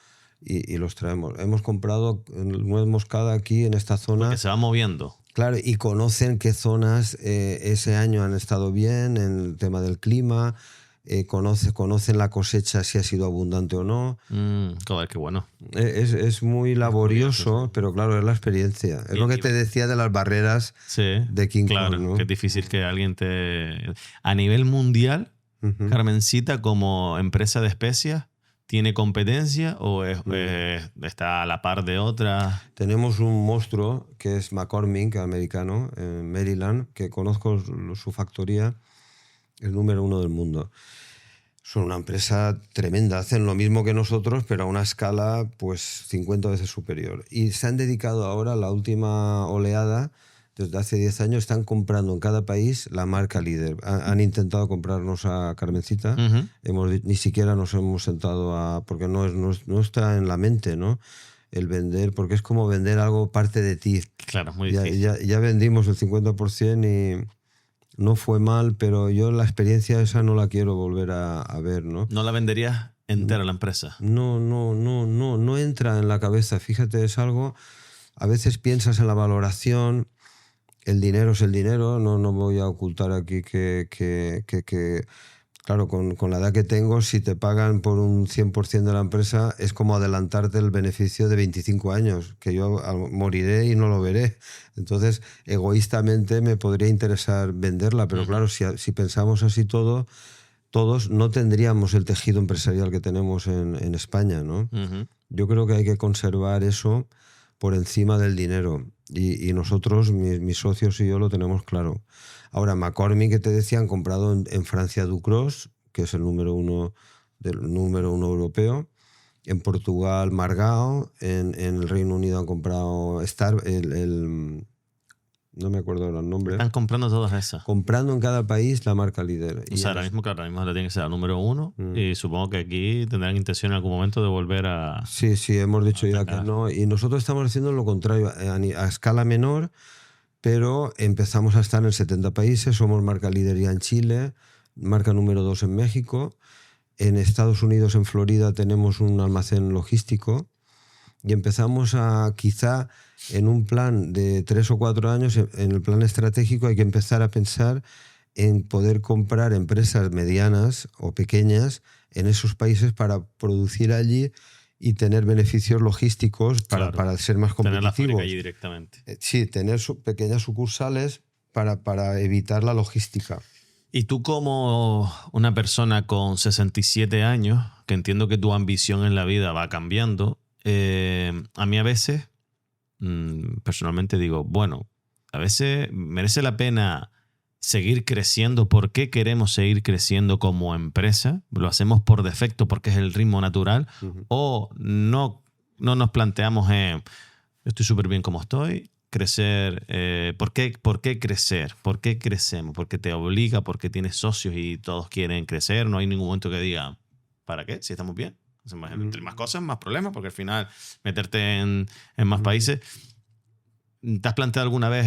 Y los traemos. Hemos comprado nuez moscada aquí en esta zona. Porque se va moviendo. Claro, y conocen qué zonas ese año han estado bien en el tema del clima, conocen la cosecha si ha sido abundante o no. Joder, qué bueno. Es muy laborioso, pero claro, es la experiencia. Es lo que te decía de las barreras de King Kong, ¿no? Que es difícil que alguien te... A nivel mundial, Carmencita como empresa de especias, tiene competencia o está a la par de otras? Tenemos un monstruo que es McCormick, americano, en Maryland, que conozco su factoría, el número 1 del mundo. Son una empresa tremenda, hacen lo mismo que nosotros, pero a una escala pues 50 veces superior. Y se han dedicado ahora, la última oleada, desde hace 10 años, están comprando en cada país la marca líder. Han intentado comprarnos a Carmencita, ni siquiera nos hemos sentado porque no está en la mente, ¿no? El vender, porque es como vender algo parte de ti. Claro, es muy difícil. Ya vendimos el 50% y no fue mal, pero yo la experiencia esa no la quiero volver a ver, ¿no? ¿No la venderías entera la empresa? No entra en la cabeza. Fíjate, es algo... A veces piensas en la valoración, el dinero es el dinero, no voy a ocultar aquí que claro, con la edad que tengo, si te pagan por un 100% de la empresa, es como adelantarte el beneficio de 25 años, que yo moriré y no lo veré. Entonces, egoístamente me podría interesar venderla, pero claro, si pensamos así todos no tendríamos el tejido empresarial que tenemos en España, ¿no? Yo creo que hay que conservar eso por encima del dinero. Y nosotros, mis socios y yo, lo tenemos claro. Ahora, McCormick, que te decía, han comprado en Francia Ducros, que es el número uno europeo. En Portugal, Margao. En el Reino Unido han comprado no me acuerdo el nombre. Están comprando todas esas. Comprando en cada país la marca líder. O sea, ahora mismo la tiene que ser la número 1 y supongo que aquí tendrán intención en algún momento de volver a... Sí, hemos dicho ya que no. Y nosotros estamos haciendo lo contrario, a escala menor, pero empezamos a estar en 70 países, somos marca líder ya en Chile, marca número 2 en México, en Estados Unidos, en Florida, tenemos un almacén logístico y empezamos quizá en un plan de 3 o 4 años, en el plan estratégico hay que empezar a pensar en poder comprar empresas medianas o pequeñas en esos países para producir allí y tener beneficios logísticos para ser más competitivos. Tener la fábrica allí directamente. Sí, tener pequeñas sucursales para evitar la logística. Y tú, como una persona con 67 años, que entiendo que tu ambición en la vida va cambiando, a mí a veces, personalmente digo, bueno, a veces merece la pena seguir creciendo. ¿Por qué queremos seguir creciendo como empresa? ¿Lo hacemos por defecto porque es el ritmo natural? ¿O no nos planteamos yo estoy súper bien como estoy, crecer? ¿Por qué crecer? ¿Por qué crecemos? ¿Porque te obliga? ¿Porque tienes socios y todos quieren crecer? No hay ningún momento que diga, ¿para qué? Si estamos bien. Entre más cosas, más problemas, porque al final meterte en más países. ¿Te has planteado alguna vez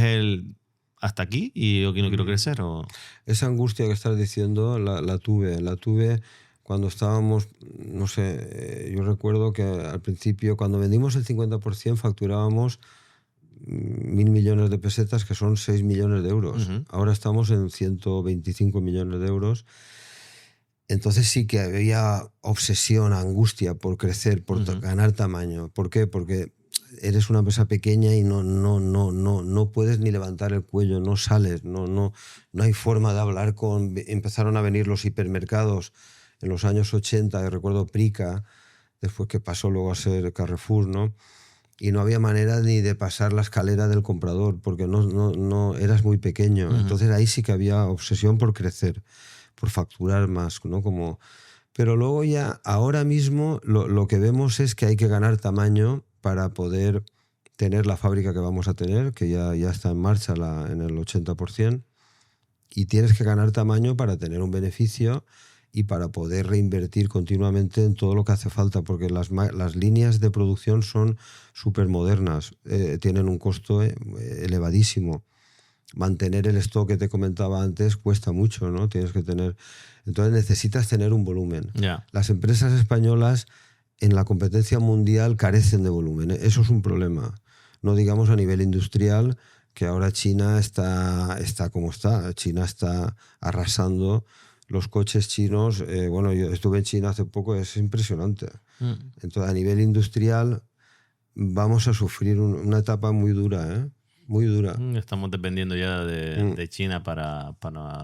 hasta aquí y yo aquí no quiero crecer? ¿O? Esa angustia que estás diciendo la tuve cuando estábamos, no sé, yo recuerdo que al principio, cuando vendimos el 50%, facturábamos 1.000 millones de pesetas, que son 6 millones de euros. Ahora estamos en 125 millones de euros. Entonces sí que había obsesión, angustia por crecer, por ganar tamaño. ¿Por qué? Porque eres una empresa pequeña y no puedes ni levantar el cuello, no sales, no hay forma de hablar Empezaron a venir los hipermercados en los años 80, recuerdo Prica, después que pasó luego a ser Carrefour, ¿no? Y no había manera ni de pasar la escalera del comprador, porque no eras muy pequeño. Entonces ahí sí que había obsesión por crecer, por facturar más, ¿no? Pero luego ya, ahora mismo, lo que vemos es que hay que ganar tamaño para poder tener la fábrica que vamos a tener, que ya está en marcha en el 80%, y tienes que ganar tamaño para tener un beneficio y para poder reinvertir continuamente en todo lo que hace falta, porque las líneas de producción son súper modernas, tienen un costo elevadísimo. Mantener el stock que te comentaba antes cuesta mucho, ¿no? Entonces necesitas tener un volumen. Las empresas españolas en la competencia mundial carecen de volumen. Eso es un problema. No digamos a nivel industrial, que ahora China está como está. China está arrasando. Los coches chinos, bueno, yo estuve en China hace poco, es impresionante. Entonces, a nivel industrial vamos a sufrir una etapa muy dura, ¿eh? Muy dura. Estamos dependiendo ya de China para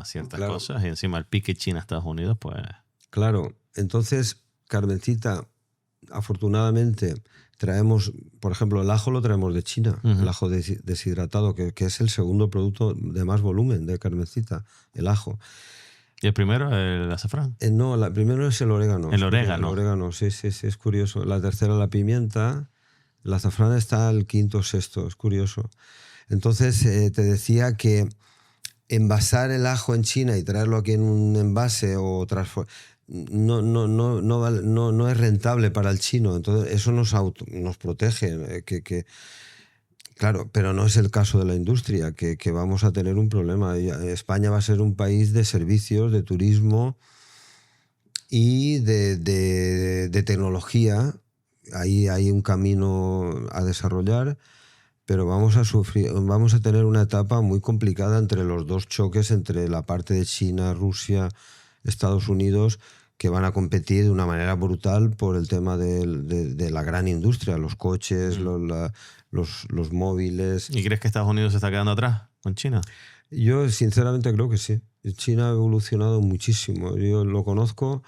ciertas cosas, y encima el pique China-Estados Unidos, pues... Claro, entonces Carmencita, afortunadamente traemos, por ejemplo, el ajo lo traemos de China, el ajo deshidratado, que es el segundo producto de más volumen de Carmencita, el ajo. ¿Y el primero, el azafrán? No, primero es el orégano. El orégano. El orégano, sí, es curioso. La tercera, la pimienta. El azafrán está al quinto o sexto, es curioso. Entonces, te decía que envasar el ajo en China y traerlo aquí en un envase o no es rentable para el chino. Entonces, eso nos protege. Claro, pero no es el caso de la industria, que vamos a tener un problema. España va a ser un país de servicios, de turismo y de tecnología. Ahí hay un camino a desarrollar, pero vamos a tener una etapa muy complicada entre los dos choques, entre la parte de China, Rusia, Estados Unidos, que van a competir de una manera brutal por el tema de la gran industria, los coches, los móviles. ¿Y crees que Estados Unidos se está quedando atrás con China? Yo sinceramente creo que sí. China ha evolucionado muchísimo. Yo lo conozco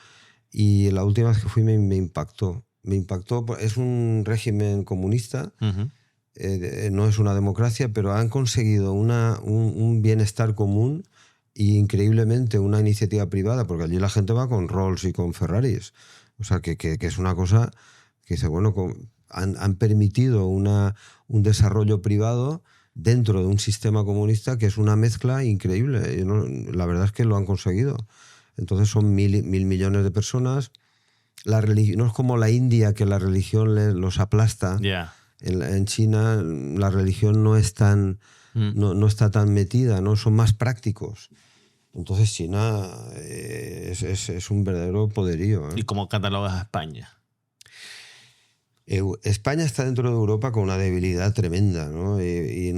y la última vez que fui me impactó. Me impactó. Es un régimen comunista, no es una democracia, pero han conseguido un bienestar común y increíblemente una iniciativa privada, porque allí la gente va con Rolls y con Ferraris. O sea, que es una cosa que dice, bueno, han permitido un desarrollo privado dentro de un sistema comunista que es una mezcla increíble. La verdad es que lo han conseguido. Entonces son mil millones de personas. No es como la India, que la religión los aplasta. Yeah. En China la religión no es no está tan metida, ¿no? Son más prácticos. Entonces China es un verdadero poderío, ¿eh? ¿Y cómo catalogas a España? España está dentro de Europa con una debilidad tremenda, ¿no? Y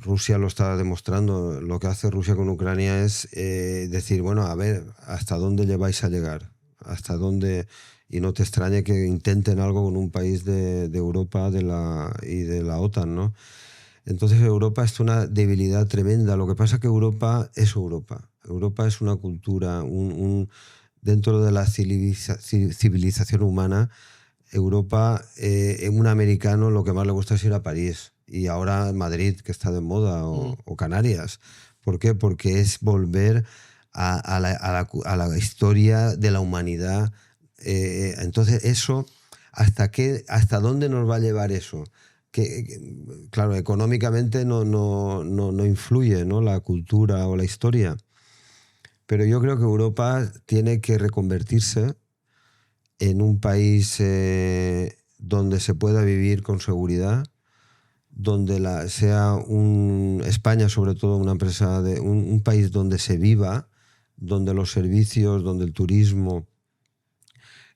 Rusia lo está demostrando. Lo que hace Rusia con Ucrania es decir, bueno, a ver, ¿hasta dónde vais a llegar? ¿Hasta dónde? Y no te extrañe que intenten algo con un país de Europa y de la OTAN, ¿no? Entonces Europa es una debilidad tremenda. Lo que pasa es que Europa es Europa. Europa es una cultura, dentro de la civilización humana. Europa, un americano lo que más le gusta es ir a París. Y ahora Madrid, que está de moda, o Canarias. ¿Por qué? Porque es volver a la historia de la humanidad. Entonces eso, ¿hasta dónde nos va a llevar eso? Claro, económicamente no influye, ¿no?, la cultura o la historia, pero yo creo que Europa tiene que reconvertirse en un país donde se pueda vivir con seguridad, donde sea España sobre todo una empresa un país donde se viva, donde los servicios, donde el turismo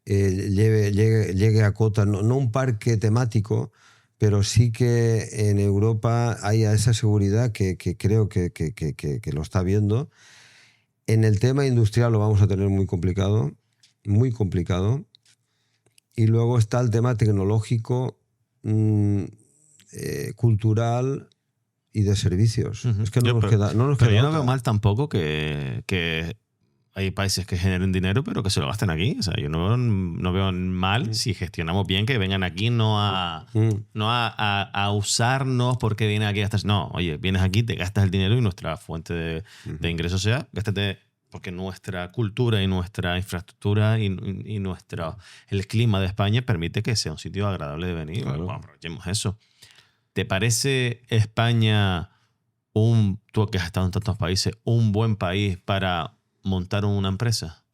llegue a cota, no un parque temático, pero sí que en Europa haya esa seguridad que creo que lo está viendo. En el tema industrial lo vamos a tener muy complicado, muy complicado. Y luego está el tema tecnológico, cultural y de servicios. Es que no nos queda Pero yo no otra. veo mal tampoco que hay países que generen dinero, pero que se lo gasten aquí. O sea, yo no veo mal si gestionamos bien que vengan aquí, no a usarnos porque vienen aquí a gastar. No, oye, vienes aquí, te gastas el dinero y nuestra fuente de ingresos sea, gástate, porque nuestra cultura y nuestra infraestructura y el clima de España permite que sea un sitio agradable de venir. Claro. Bueno, aprovechemos eso. ¿Te parece España, tú que has estado en tantos países, un buen país para montar una empresa?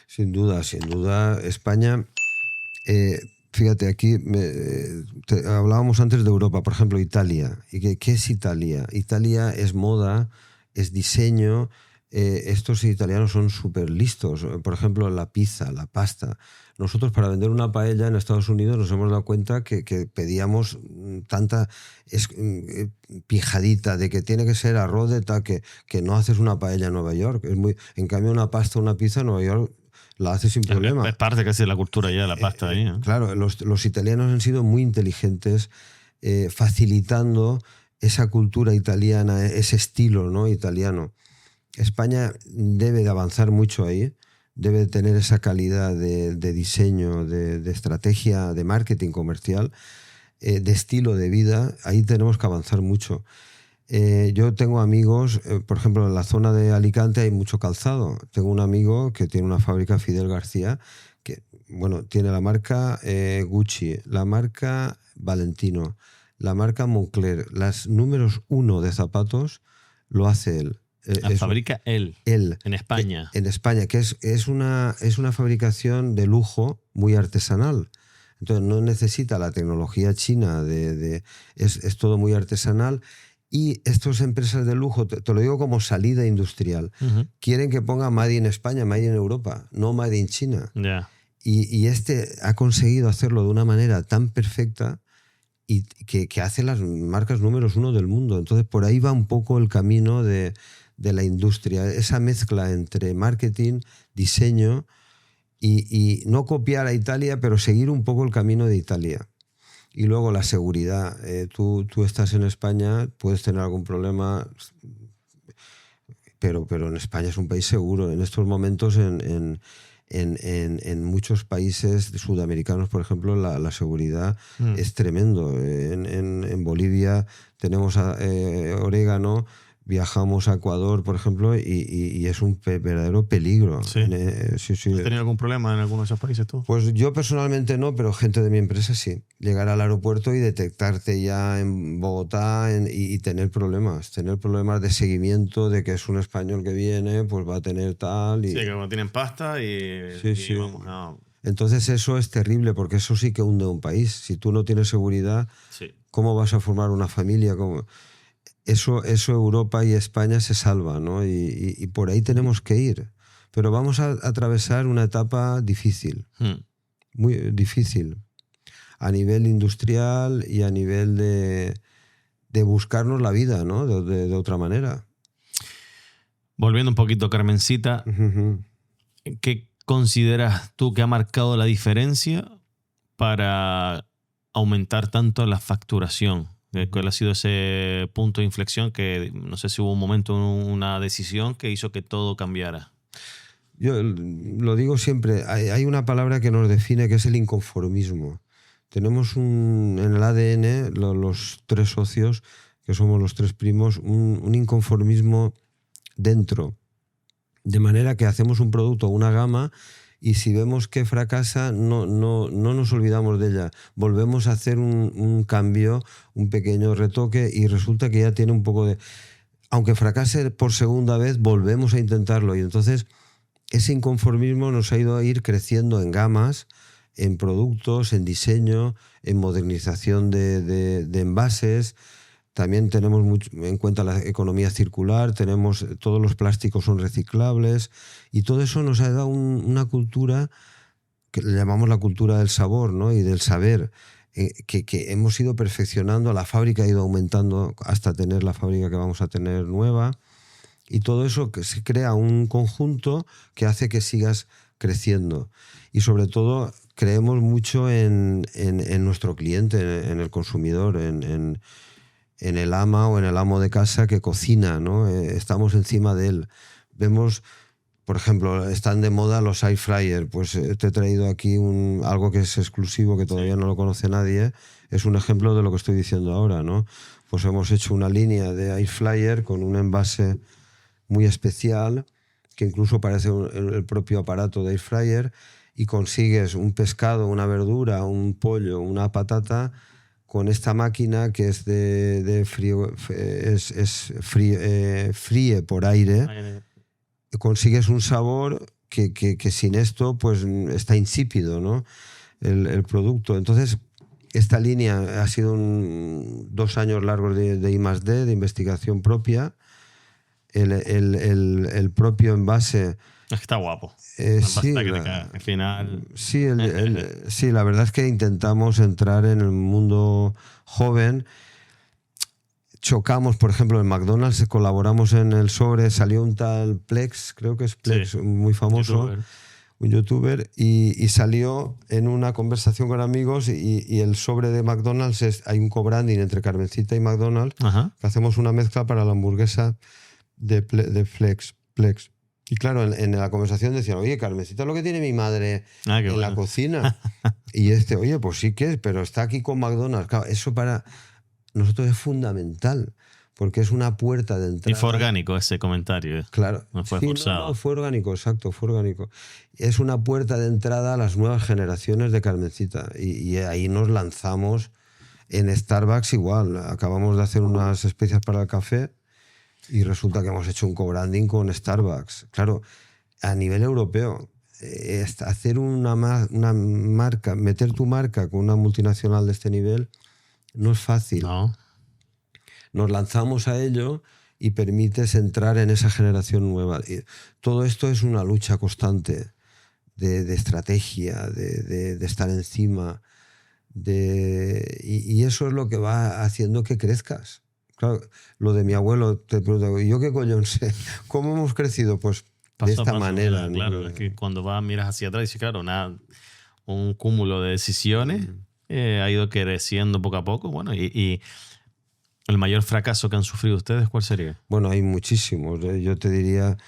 Sin duda. España, fíjate, aquí hablábamos antes de Europa, por ejemplo, Italia. ¿Y qué es Italia? Italia es moda, es diseño. Estos italianos son súper listos. Por ejemplo, la pizza, la pasta. Nosotros, para vender una paella en Estados Unidos, nos hemos dado cuenta que pedíamos tanta pijadita de que tiene que ser arroz de tal, que no haces una paella en Nueva York. En cambio, una pasta, una pizza en Nueva York la haces sin problema. Es parte casi de la cultura ya, la pasta ahí, ¿eh? Claro, los italianos han sido muy inteligentes facilitando esa cultura italiana, ese estilo, ¿no?, italiano. España debe de avanzar mucho ahí, debe tener esa calidad de diseño, de estrategia, de marketing comercial, de estilo de vida. Ahí tenemos que avanzar mucho. Yo tengo amigos, por ejemplo, en la zona de Alicante hay mucho calzado. Tengo un amigo que tiene una fábrica, Fidel García, que tiene la marca Gucci, la marca Valentino, la marca Moncler, las números 1 de zapatos lo hace él. La fabrica él en España. En España, que es una fabricación de lujo muy artesanal. Entonces no necesita la tecnología china, es todo muy artesanal. Y estas empresas de lujo, te lo digo como salida industrial, quieren que ponga Made in España, Made in Europa, no Made in China. Yeah. Y este ha conseguido hacerlo de una manera tan perfecta y que hace las marcas números 1 del mundo. Entonces por ahí va un poco el camino de la industria, esa mezcla entre marketing, diseño y no copiar a Italia, pero seguir un poco el camino de Italia. Y luego la seguridad. Tú estás en España, puedes tener algún problema, pero en España es un país seguro. En estos momentos, en muchos países sudamericanos, por ejemplo, la seguridad es tremendo. En Bolivia tenemos orégano. Viajamos a Ecuador, por ejemplo, y es un verdadero peligro. Sí. Sí. ¿Has tenido algún problema en alguno de esos países tú? Pues yo personalmente no, pero gente de mi empresa sí. Llegar al aeropuerto y detectarte ya en Bogotá y tener problemas de seguimiento, de que es un español que viene, pues va a tener tal. Sí, que como tienen pasta y vamos a... Entonces eso es terrible, porque eso sí que hunde un país. Si tú no tienes seguridad, ¿cómo vas a formar una familia? Eso Europa y España se salva, ¿no? Y por ahí tenemos que ir. Pero vamos a atravesar una etapa difícil, muy difícil, a nivel industrial y a nivel de buscarnos la vida, ¿no? De otra manera. Volviendo un poquito, Carmencita, ¿qué consideras tú que ha marcado la diferencia para aumentar tanto la facturación? ¿Cuál ha sido ese punto de inflexión que no sé si hubo un momento, una decisión que hizo que todo cambiara? Yo lo digo siempre, hay una palabra que nos define, que es el inconformismo. Tenemos en el ADN, los 3 socios, que somos los 3 primos, un inconformismo dentro. De manera que hacemos un producto, una gama, y si vemos que fracasa, no nos olvidamos de ella. Volvemos a hacer un cambio, un pequeño retoque, y resulta que ya tiene un poco de... Aunque fracase por segunda vez, volvemos a intentarlo. Y entonces ese inconformismo nos ha ido a ir creciendo en gamas, en productos, en diseño, en modernización de envases. También tenemos mucho en cuenta la economía circular, todos los plásticos son reciclables, y todo eso nos ha dado una cultura que le llamamos la cultura del sabor, ¿no? Y del saber, que hemos ido perfeccionando. La fábrica ha ido aumentando hasta tener la fábrica que vamos a tener nueva, y todo eso que se crea un conjunto que hace que sigas creciendo. Y sobre todo creemos mucho en nuestro cliente, en el consumidor, en el ama o en el amo de casa que cocina, ¿no? Estamos encima de él. Vemos, por ejemplo, están de moda los air fryer. Pues te he traído aquí algo que es exclusivo, que todavía no lo conoce nadie. Es un ejemplo de lo que estoy diciendo ahora, ¿no? Pues hemos hecho una línea de air fryer con un envase muy especial, que incluso parece el propio aparato de air fryer, y consigues un pescado, una verdura, un pollo, una patata, con esta máquina que es de frío, fríe por aire. Consigues un sabor que sin esto pues está insípido, ¿no? El producto. Entonces, esta línea ha sido 2 años largos de I+D, de investigación propia. El propio envase... Está guapo. Sí, al final... sí, la verdad es que intentamos entrar en el mundo joven. Chocamos, por ejemplo, en McDonald's, colaboramos en el sobre, salió un tal Plex, creo que es Plex, muy famoso, un youtuber, y salió en una conversación con amigos, y el sobre de McDonald's hay un co-branding entre Carmencita y McDonald's, que hacemos una mezcla para la hamburguesa de Plex. Y claro, en la conversación decían, oye, Carmencita es lo que tiene mi madre en la cocina. Y oye, pues sí que es, pero está aquí con McDonald's. Claro, eso para nosotros es fundamental, porque es una puerta de entrada. Y fue orgánico ese comentario. Claro. No fue sí, forzado. No, fue orgánico, exacto, fue orgánico. Es una puerta de entrada a las nuevas generaciones de Carmencita. Y ahí nos lanzamos. En Starbucks igual. Acabamos de hacer unas especias para el café y resulta que hemos hecho un co-branding con Starbucks. Claro, a nivel europeo, hacer una marca, meter tu marca con una multinacional de este nivel no es fácil. No. Nos lanzamos a ello y permites entrar en esa generación nueva. Y todo esto es una lucha constante de estrategia, de estar encima. Y eso es lo que va haciendo que crezcas. Claro, lo de mi abuelo, te pregunto, ¿yo qué coño sé? ¿Cómo hemos crecido? Pues de esta manera. Mira, claro, es que cuando miras hacia atrás, dices, claro, un cúmulo de decisiones ha ido creciendo poco a poco. Bueno, y el mayor fracaso que han sufrido ustedes, ¿cuál sería? Bueno, hay muchísimos. Yo te diría,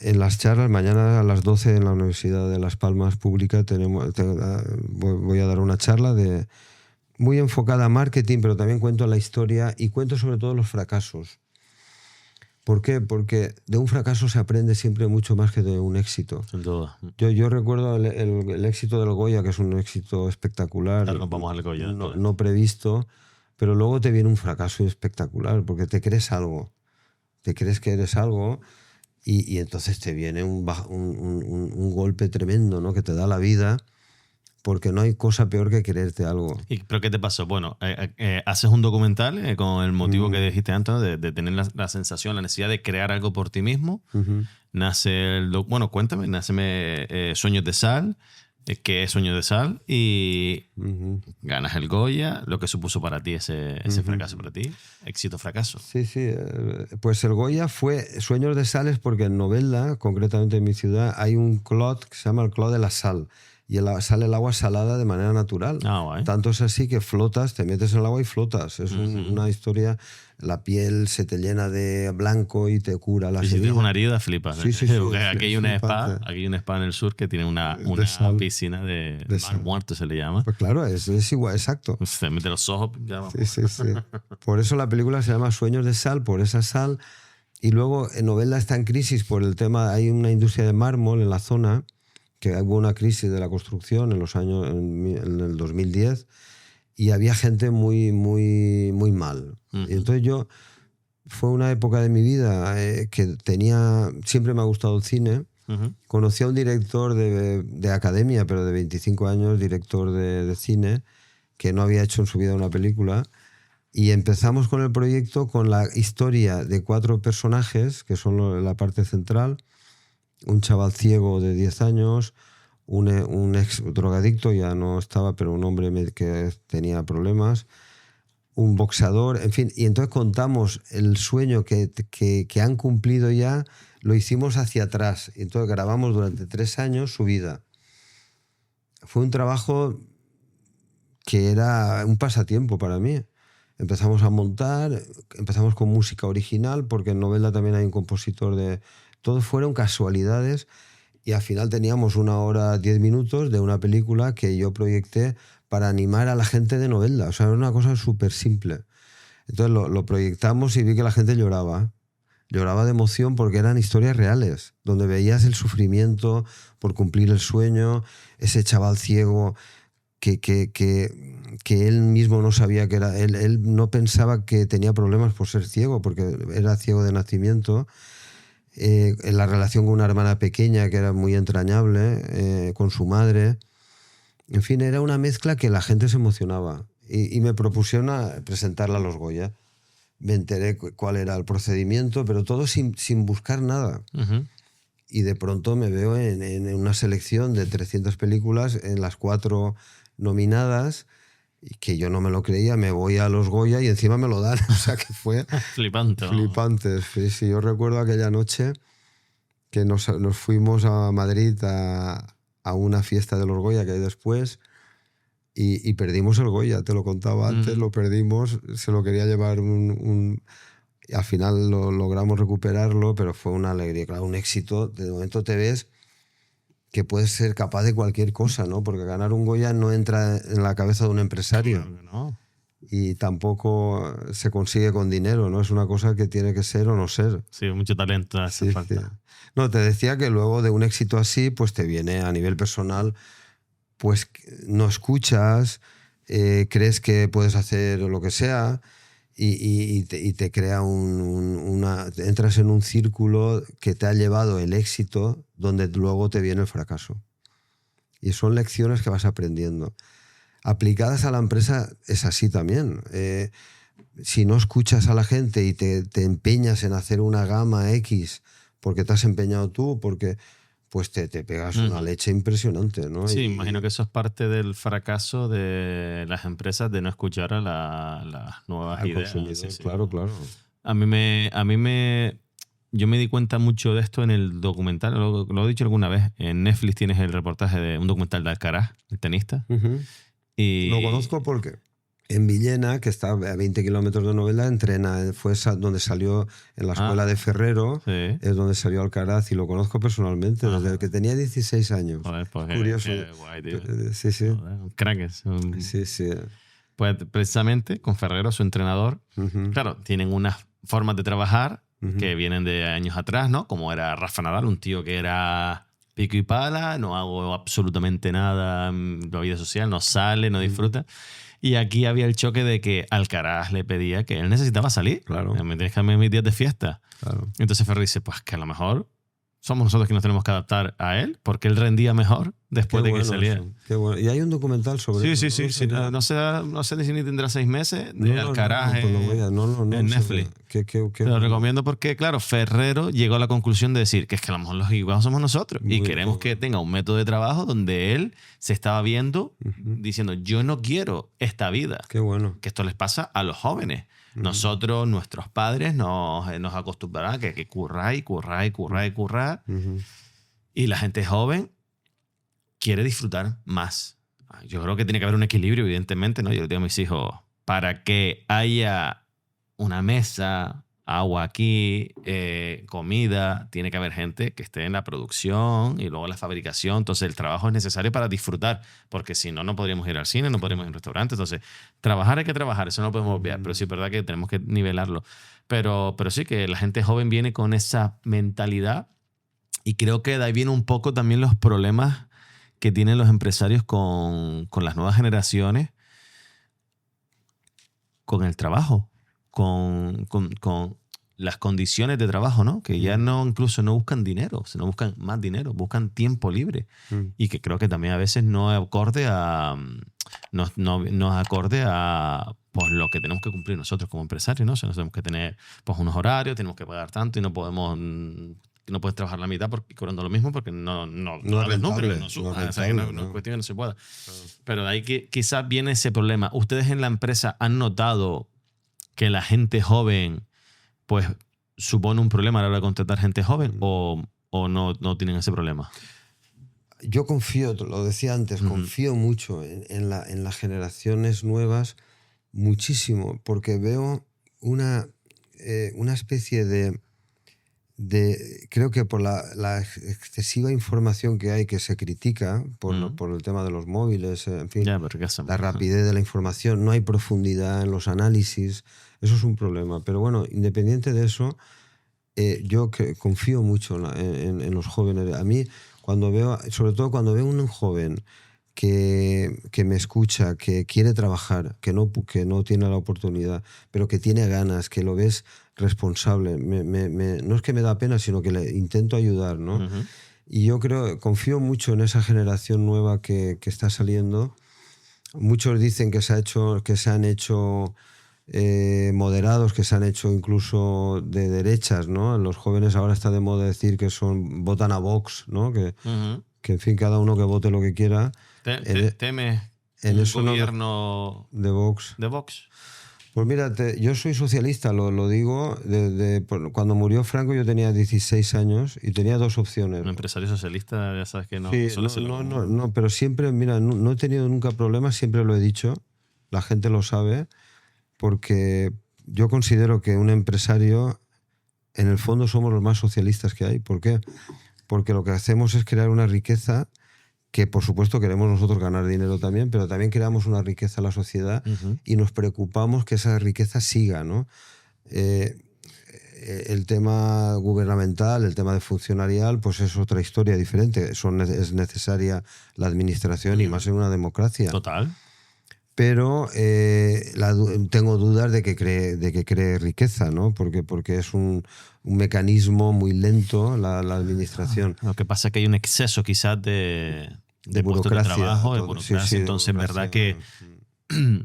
en las charlas, mañana a las 12 en la Universidad de Las Palmas Pública voy a dar una charla muy enfocada a marketing, pero también cuento la historia y cuento sobre todo los fracasos. ¿Por qué? Porque de un fracaso se aprende siempre mucho más que de un éxito. Sin duda. Yo recuerdo el éxito del Goya, que es un éxito espectacular. Claro, nos vamos al Goya. No previsto, pero luego te viene un fracaso espectacular, porque te crees algo. Te crees que eres algo y entonces te viene un golpe tremendo, ¿no? Que te da la vida. Porque no hay cosa peor que creerte algo. ¿Pero qué te pasó? Bueno, haces un documental con el motivo que dijiste antes, ¿no? de tener la sensación, la necesidad de crear algo por ti mismo. Nace bueno, cuéntame, nace Sueños de Sal, ¿qué es Sueños de Sal? Y ganas el Goya, lo que supuso para ti ese fracaso para ti, éxito, fracaso. Sí. Pues el Goya fue Sueños de Sal es porque en Novelda, concretamente en mi ciudad, hay un clot que se llama el clot de la sal. Y sale el agua salada de manera natural. Tanto es así que flotas, te metes en el agua y flotas. Es una historia, la piel se te llena de blanco y te cura la herida. Si tienes una herida, flipas. Sí. Aquí hay una spa en el sur que tiene una piscina de mar muerto, se le llama. Pues claro, es igual, exacto. Se mete los ojos. Sí. Por eso la película se llama Sueños de Sal, por esa sal. Y luego en Novelda está en crisis por el tema, hay una industria de mármol en la zona, que hubo una crisis de la construcción en el 2010 y había gente muy mal. Y entonces fue una época de mi vida que siempre me ha gustado el cine. Conocí a un director de academia, pero de 25 años, director de cine, que no había hecho en su vida una película. Y empezamos con el proyecto con la historia de 4 personajes, que son la parte central. Un chaval ciego de 10 años, un ex drogadicto, ya no estaba, pero un hombre que tenía problemas, un boxeador, en fin. Y entonces contamos el sueño que han cumplido ya, lo hicimos hacia atrás. Y entonces grabamos durante 3 años su vida. Fue un trabajo que era un pasatiempo para mí. Empezamos a montar, empezamos con música original, porque en Novelda también hay un compositor de... Todo fueron casualidades y al final teníamos 1 hora 10 minutos de una película que yo proyecté para animar a la gente de Novelda. O sea, era una cosa súper simple. Entonces lo proyectamos y vi que la gente lloraba. Lloraba de emoción porque eran historias reales, donde veías el sufrimiento por cumplir el sueño, ese chaval ciego que él mismo no sabía que era... Él no pensaba que tenía problemas por ser ciego, porque era ciego de nacimiento. En la relación con una hermana pequeña que era muy entrañable, con su madre. En fin, era una mezcla que la gente se emocionaba. Y me propusieron presentarla a los Goya. Me enteré cuál era el procedimiento, pero todo sin buscar nada. Y de pronto me veo en una selección de 300 películas, en las 4 nominadas, que yo no me lo creía. Me voy a los Goya y encima me lo dan. O sea que fue flipante. Flipante. Sí, yo recuerdo aquella noche que nos fuimos a Madrid a una fiesta de los Goya que hay después y perdimos el Goya. Te lo contaba antes, lo perdimos. Se lo quería llevar un Y al final lo logramos recuperarlo, pero fue una alegría, claro, un éxito. De momento te ves que puedes ser capaz de cualquier cosa, ¿no? Porque ganar un Goya no entra en la cabeza de un empresario. Claro que no. Y tampoco se consigue con dinero, ¿no? Es una cosa que tiene que ser o no ser. Sí, mucho talento hace Sí, falta. sí. No, te decía que luego de un éxito así, pues te viene a nivel personal, pues no escuchas, crees que puedes hacer lo que sea y te crea entras en un círculo que te ha llevado el éxito donde luego te viene el fracaso. Y son lecciones que vas aprendiendo. Aplicadas a la empresa es así también. Si no escuchas a la gente y te empeñas en hacer una gama X porque te has empeñado tú, pues te pegas una leche impresionante, ¿no? Sí, imagino que eso es parte del fracaso de las empresas de no escuchar a las nuevas al ideas. consumidor, Sí. claro. Yo me di cuenta mucho de esto en el documental, lo he dicho alguna vez. En Netflix tienes el reportaje de un documental de Alcaraz, el tenista. Uh-huh. Y Lo conozco porque en Villena, que está a 20 kilómetros de Novelda, entrena. Fue donde salió en la escuela de Ferrero, sí. es donde salió Alcaraz, y lo conozco personalmente, desde que tenía 16 años. Joder, pues curioso. Qué guay, tío. Sí, sí. Joder, un crack. Sí, sí. Pues precisamente con Ferrero, su entrenador, claro, tienen unas formas de trabajar que vienen de años atrás, ¿no? Como era Rafa Nadal, un tío que era pico y pala, no hago absolutamente nada en la vida social, no sale, no disfruta. Y aquí había el choque de que Alcaraz le pedía que él necesitaba salir. Claro. Me tienes que darme mis días de fiesta. Claro. Entonces Ferrer dice, pues que a lo mejor somos nosotros que nos tenemos que adaptar a él, porque él rendía mejor después de que salía. Eso. Qué bueno. Y hay un documental sobre eso. Sí. No sé si ni tendrá 6 meses de Alcaraz en Netflix. Te lo recomiendo porque, claro, Ferrero llegó a la conclusión de decir que es que a lo mejor los equipos somos nosotros y queremos que tenga un método de trabajo donde él se estaba viendo diciendo, yo no quiero esta vida. Qué bueno. Que esto les pasa a los jóvenes. Nosotros, nuestros padres, nos acostumbraron a que currar. Y la gente joven quiere disfrutar más. Yo creo que tiene que haber un equilibrio, evidentemente, ¿no? Yo le digo a mis hijos, para que haya una mesa, agua aquí, comida, tiene que haber gente que esté en la producción y luego en la fabricación. Entonces el trabajo es necesario para disfrutar, porque si no, no podríamos ir al cine, no podríamos ir a un restaurante. Entonces trabajar hay que trabajar, eso no lo podemos olvidar, pero sí es verdad que tenemos que nivelarlo. Pero sí que la gente joven viene con esa mentalidad y creo que de ahí viene un poco también los problemas que tienen los empresarios con las nuevas generaciones, con el trabajo, con las condiciones de trabajo, ¿no? Que ya incluso no buscan dinero, sino buscan más dinero, buscan tiempo libre. Y que creo que también a veces no acorde a pues, lo que tenemos que cumplir nosotros como empresarios, ¿no? O sea, tenemos que tener pues, unos horarios, tenemos que pagar tanto y no puedes trabajar la mitad cobrando lo mismo porque no es rentable. No es cuestión que no se pueda. Pero de ahí que quizás viene ese problema. ¿Ustedes en la empresa han notado que la gente joven pues supone un problema a la hora de contratar gente joven o no tienen ese problema? Yo confío, lo decía antes, confío mucho en las generaciones nuevas, muchísimo, porque veo una especie de creo que por la excesiva información que hay, que se critica por el tema de los móviles, en fin, la rapidez de la información, no hay profundidad en los análisis, eso es un problema. Pero bueno, independiente de eso, yo confío mucho en los jóvenes. A mí, sobre todo cuando veo un joven que me escucha, que quiere trabajar, que no tiene la oportunidad, pero que tiene ganas, que lo ves responsable, no es que me da pena, sino que le intento ayudar, ¿no? Y yo confío mucho en esa generación nueva que está saliendo. Muchos dicen que se han hecho moderados, que se han hecho incluso de derechas, ¿no? Los jóvenes ahora está de moda decir que votan a Vox, ¿no? Que en fin, cada uno que vote lo que quiera. ¿Temes en un gobierno de Vox? ¿De Vox? Pues mira, yo soy socialista, lo digo. Cuando murió Franco yo tenía 16 años y tenía dos opciones. Un empresario socialista, ya sabes que no. Sí, no, pero siempre, mira, no he tenido nunca problemas, siempre lo he dicho. La gente lo sabe, porque yo considero que un empresario, en el fondo, somos los más socialistas que hay. ¿Por qué? Porque lo que hacemos es crear una riqueza que, por supuesto, queremos nosotros ganar dinero también, pero también creamos una riqueza a la sociedad y nos preocupamos que esa riqueza siga, ¿no? El tema gubernamental, el tema de funcionarial, pues es otra historia diferente. Es necesaria la administración y más en una democracia. Total. Pero tengo dudas de que cree riqueza, ¿no? Porque es un mecanismo muy lento la administración. Lo que pasa es que hay un exceso quizás de puestos de trabajo, de burocracia. Sí, entonces, es burocracia. verdad que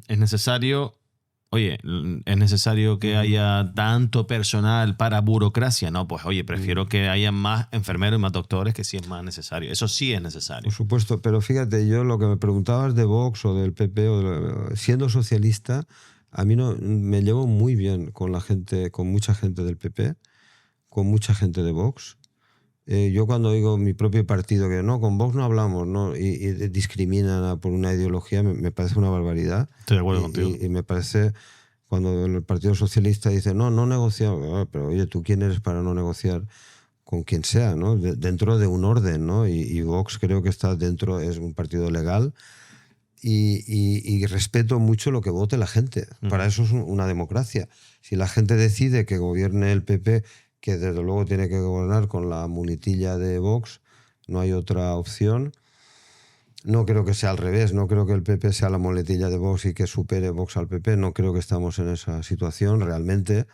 es necesario... Oye, ¿es necesario que haya tanto personal para burocracia? No, pues oye, prefiero que haya más enfermeros y más doctores, que sí es más necesario. Eso sí es necesario. Por supuesto, pero fíjate, yo lo que me preguntabas de Vox o del PP, siendo socialista, a mí no, me llevo muy bien con la gente, con mucha gente del PP, con mucha gente de Vox. Yo cuando oigo mi propio partido que no, con Vox no hablamos, ¿no? y discriminan por una ideología, me parece una barbaridad. Estoy de acuerdo contigo. Y me parece, cuando el Partido Socialista dice, no negociamos, pero oye, ¿tú quién eres para no negociar con quien sea, ¿no? Dentro de un orden, ¿no? Y Vox creo que está dentro, es un partido legal y respeto mucho lo que vote la gente. Para eso es una democracia. Si la gente decide que gobierne el PP, que desde luego tiene que gobernar con la muletilla de Vox, no hay otra opción. No creo que sea al revés, no creo que el PP sea la muletilla de Vox y que supere Vox al PP, no creo que estamos en esa situación realmente,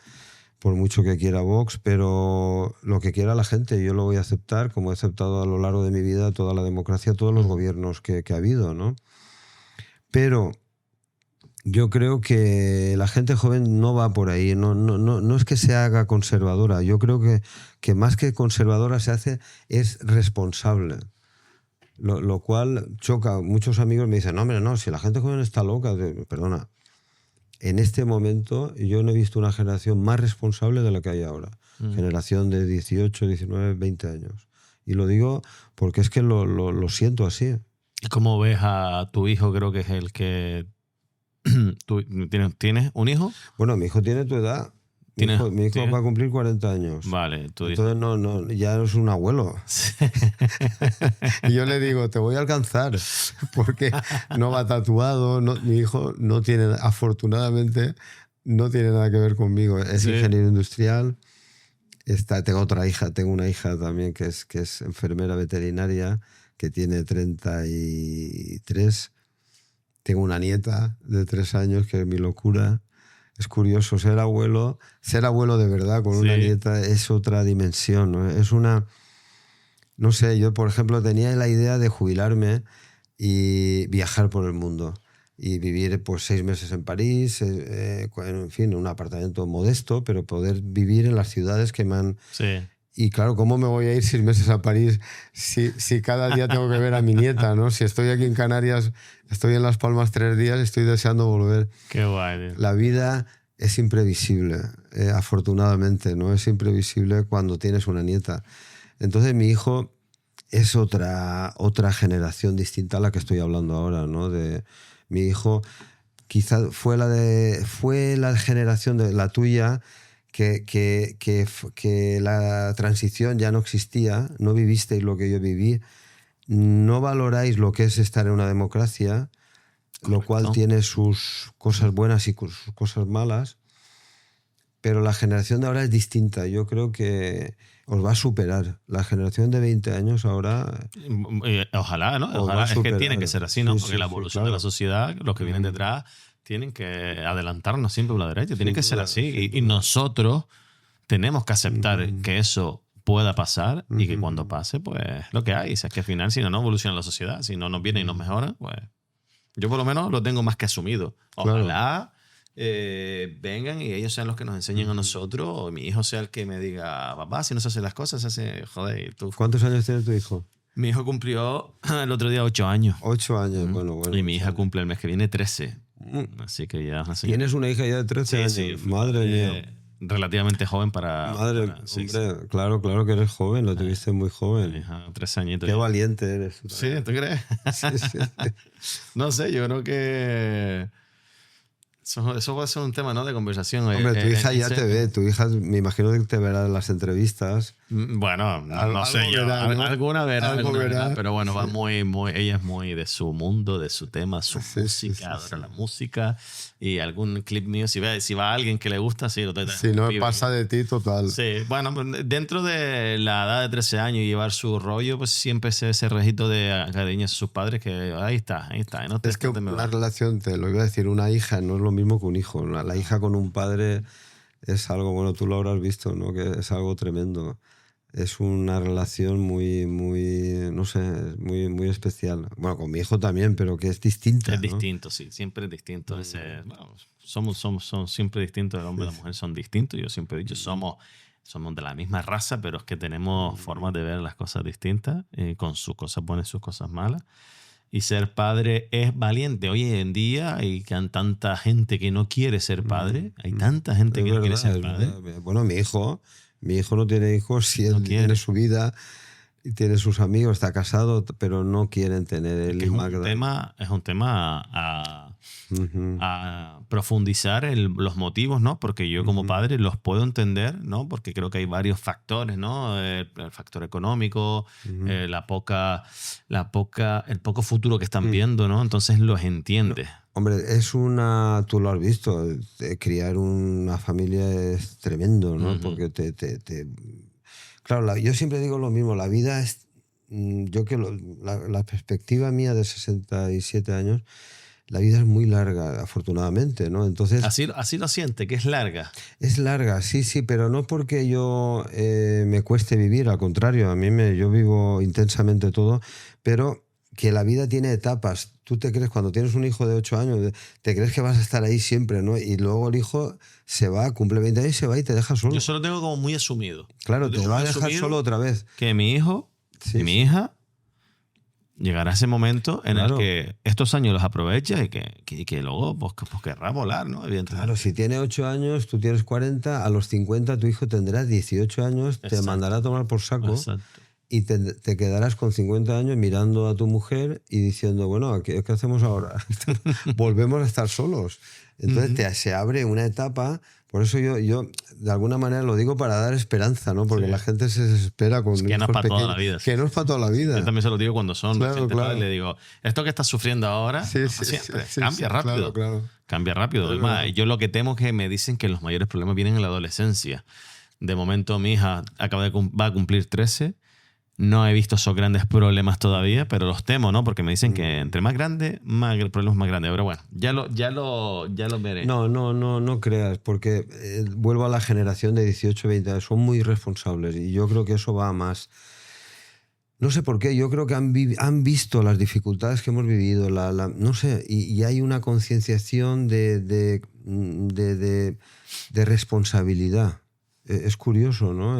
por mucho que quiera Vox, pero lo que quiera la gente yo lo voy a aceptar, como he aceptado a lo largo de mi vida toda la democracia, todos los gobiernos que ha habido, ¿no? Pero yo creo que la gente joven no va por ahí, no es que se haga conservadora, yo creo que más que conservadora es responsable, lo cual choca. Muchos amigos me dicen, no, hombre, no, si la gente joven está loca, perdona, en este momento yo no he visto una generación más responsable de la que hay ahora, generación de 18, 19, 20 años, y lo digo porque es que lo siento así. ¿Y cómo ves a tu hijo? Creo que es el que... ¿Tú tienes un hijo? Bueno, mi hijo tiene tu edad. Mi hijo va a cumplir 40 años. Vale, tú dices. Entonces ya es un abuelo. Sí. Y yo le digo, te voy a alcanzar, porque no va tatuado. Mi hijo no tiene, afortunadamente, no tiene nada que ver conmigo. Es ingeniero industrial. Tengo una hija también que es enfermera veterinaria, que tiene 33. Tengo una nieta de 3 años, que es mi locura. Es curioso, ser abuelo de verdad con una nieta es otra dimensión, ¿no? Es una... No sé, yo, por ejemplo, tenía la idea de jubilarme y viajar por el mundo. Y vivir pues 6 meses en París, en fin, en un apartamento modesto, pero poder vivir en las ciudades que me han... Sí. Y claro, ¿cómo me voy a ir 6 meses a París si cada día tengo que ver a mi nieta, ¿no? Si estoy aquí en Canarias, estoy en Las Palmas 3 días, estoy deseando volver. Qué guay, tío. La vida es imprevisible, afortunadamente, ¿no? Es imprevisible cuando tienes una nieta. Entonces mi hijo es otra generación distinta a la que estoy hablando ahora, ¿no? Mi hijo quizá fue la generación de la tuya que la transición ya no existía, no vivisteis lo que yo viví, no valoráis lo que es estar en una democracia. Correcto. Lo cual tiene sus cosas buenas y sus cosas malas, pero la generación de ahora es distinta. Yo creo que os va a superar. La generación de 20 años ahora... Ojalá, ¿no? Ojalá, es que tiene que ser así, ¿no? Sí, porque la evolución de la sociedad, los que vienen detrás, tienen que adelantarnos siempre por la derecha. Tiene que ser así. Y nosotros tenemos que aceptar que eso pueda pasar y que cuando pase, pues lo que hay. O sea, es que al final, si no evoluciona la sociedad, si no nos viene y nos mejora, pues... Yo por lo menos lo tengo más que asumido. Ojalá vengan y ellos sean los que nos enseñen a nosotros, o mi hijo sea el que me diga, papá, si no se hacen las cosas, se hace, joder. ¿Tú? ¿Cuántos años tiene tu hijo? Mi hijo cumplió el otro día 8 años. 8 años, bueno. Y mi hija cumple el mes que viene 13. Así que ya... Así. ¿Tienes una hija ya de 13 años? Sí, madre mía. Relativamente joven para... Madre, hombre, claro que eres joven, lo tuviste muy joven. 3 añitos. Qué valiente eres. Sí, ¿tú crees? Sí. No sé, yo creo que Eso puede ser un tema, ¿no? De conversación. Hombre, tu hija ya te ve. Tu hija, me imagino que te verá en las entrevistas. Bueno, no sé yo. Verá, ¿no? Alguna verá. Pero bueno, sí. va ella es muy de su mundo, de su tema, su música, adora la música. Y algún clip mío, si va alguien que le gusta, sí, lo Si no pasa de ti, total. Sí, bueno, dentro de la edad de 13 años y llevar su rollo, pues siempre ese registro de cariño a sus padres que ahí está. No es que una relación, te lo iba a decir, una hija no es lo mismo que un hijo. La hija con un padre es algo, bueno, tú lo habrás visto, ¿no? Que es algo tremendo. Es una relación muy, no sé, muy especial. Bueno, con mi hijo también, pero que es distinta. Es ¿no? distinto, sí, siempre es distinto. Son siempre distintos, el hombre y la mujer son distintos. Yo siempre he dicho, somos de la misma raza, pero es que tenemos formas de ver las cosas distintas, con sus cosas buenas y sus cosas malas. Y ser padre es valiente. Hoy en día hay tanta gente que no quiere ser padre. Hay tanta gente que no quiere ser padre. Bueno, mi hijo no tiene hijos, sí, él tiene su vida y tiene sus amigos, está casado, pero no quieren tener el es un tema a profundizar los motivos, ¿no? Porque yo como padre los puedo entender, ¿no? Porque creo que hay varios factores, ¿no? El factor económico, el poco futuro que están viendo, ¿no? Entonces los entiendes. Hombre, tú lo has visto, criar una familia es tremendo, ¿no? Porque Claro, yo siempre digo lo mismo, la vida es... la perspectiva mía de 67 años, la vida es muy larga, afortunadamente, ¿no? Entonces... Así lo siente, que es larga. Es larga, sí, pero no porque yo me cueste vivir, al contrario, yo vivo intensamente todo, pero que la vida tiene etapas. Tú te crees, cuando tienes un hijo de 8 años, te crees que vas a estar ahí siempre, ¿no? Y luego el hijo se va, cumple 20 años y se va y te deja solo. Yo solo tengo como muy asumido. Claro, te va a dejar solo otra vez. Que mi hijo y mi hija llegará ese momento en el que estos años los aprovecha y que luego pues querrá volar, ¿no? Evidentemente. Claro, si tiene 8 años, tú tienes 40, a los 50 tu hijo tendrá 18 años, te mandará a tomar por saco. Exacto. Y te quedarás con 50 años mirando a tu mujer y diciendo, bueno, ¿qué hacemos ahora? Volvemos a estar solos. Entonces se abre una etapa. Por eso yo de alguna manera lo digo para dar esperanza, ¿no? Porque la gente se desespera con que no es para toda la vida. Que no es para toda la vida. Yo también se lo digo cuando son claro. Le digo, esto que estás sufriendo ahora cambia rápido. Claro. Cambia rápido. Además, yo lo que temo es que me dicen que los mayores problemas vienen en la adolescencia. De momento mi hija va a cumplir 13. No he visto esos grandes problemas todavía, pero los temo, ¿no? Porque me dicen que entre más grande, problemas más grandes. Pero bueno, ya lo veré. No creas, porque vuelvo a la generación de 18, 20 años. Son muy responsables y yo creo que eso va a más. No sé por qué, yo creo que han visto las dificultades que hemos vivido, no sé, y hay una concienciación de responsabilidad. Es curioso, ¿no?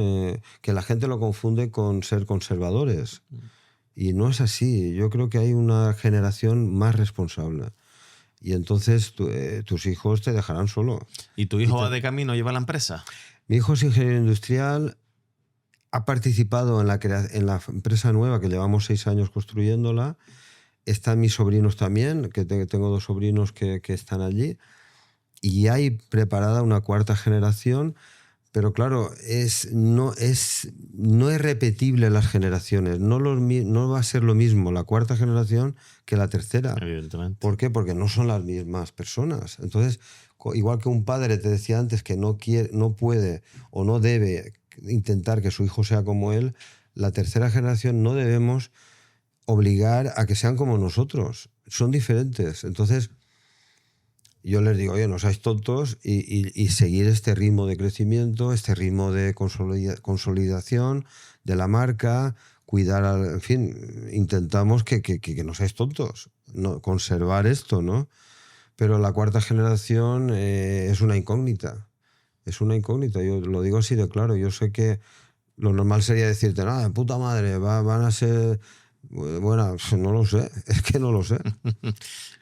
Que la gente lo confunde con ser conservadores. Y no es así. Yo creo que hay una generación más responsable. Y entonces tus hijos te dejarán solo. ¿Y tu hijo va de camino, lleva la empresa? Mi hijo es ingeniero industrial. Ha participado en la empresa nueva, que llevamos 6 años construyéndola. Están mis sobrinos también, que tengo 2 sobrinos que están allí. Y hay preparada una 4ª generación. Pero claro, no es repetible las generaciones. No va a ser lo mismo la 4ª generación que la 3ª. Evidentemente. ¿Por qué? Porque no son las mismas personas. Entonces, igual que un padre te decía antes que no puede o no debe intentar que su hijo sea como él, la 3ª generación no debemos obligar a que sean como nosotros. Son diferentes. Entonces, yo les digo, oye, no seáis tontos y seguir este ritmo de crecimiento, este ritmo de consolidación de la marca, cuidar, en fin, intentamos que no seáis tontos, no, conservar esto, ¿no? Pero la 4ª generación es una incógnita. Es una incógnita, yo lo digo así de claro. Yo sé que lo normal sería decirte, nada, puta madre, van a ser... Bueno, no lo sé, es que no lo sé.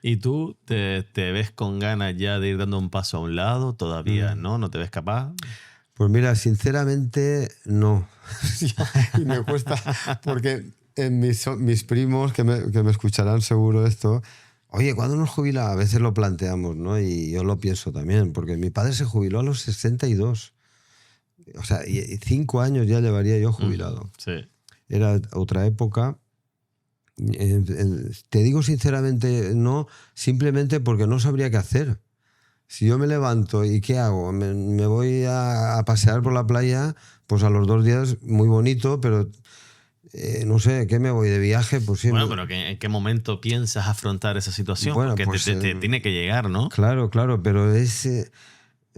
¿Y tú te ves con ganas ya de ir dando un paso a un lado? ¿Todavía no te ves capaz? Pues mira, sinceramente no. Y me cuesta, porque en mis primos, que me escucharán seguro esto, Oye, ¿cuándo nos jubilamos? A veces lo planteamos, ¿no? Y yo lo pienso también, porque mi padre se jubiló a los 62. O sea, y 5 años ya llevaría yo jubilado. Sí. Era otra época. Te digo sinceramente, no, simplemente porque no sabría qué hacer. Si yo me levanto y ¿qué hago? Me voy a pasear por la playa, pues a los 2 días, muy bonito, pero no sé, ¿qué me voy de viaje? Pues sí. Bueno, pero ¿en qué momento piensas afrontar esa situación? Bueno, Porque pues, te tiene que llegar, ¿no? Claro, pero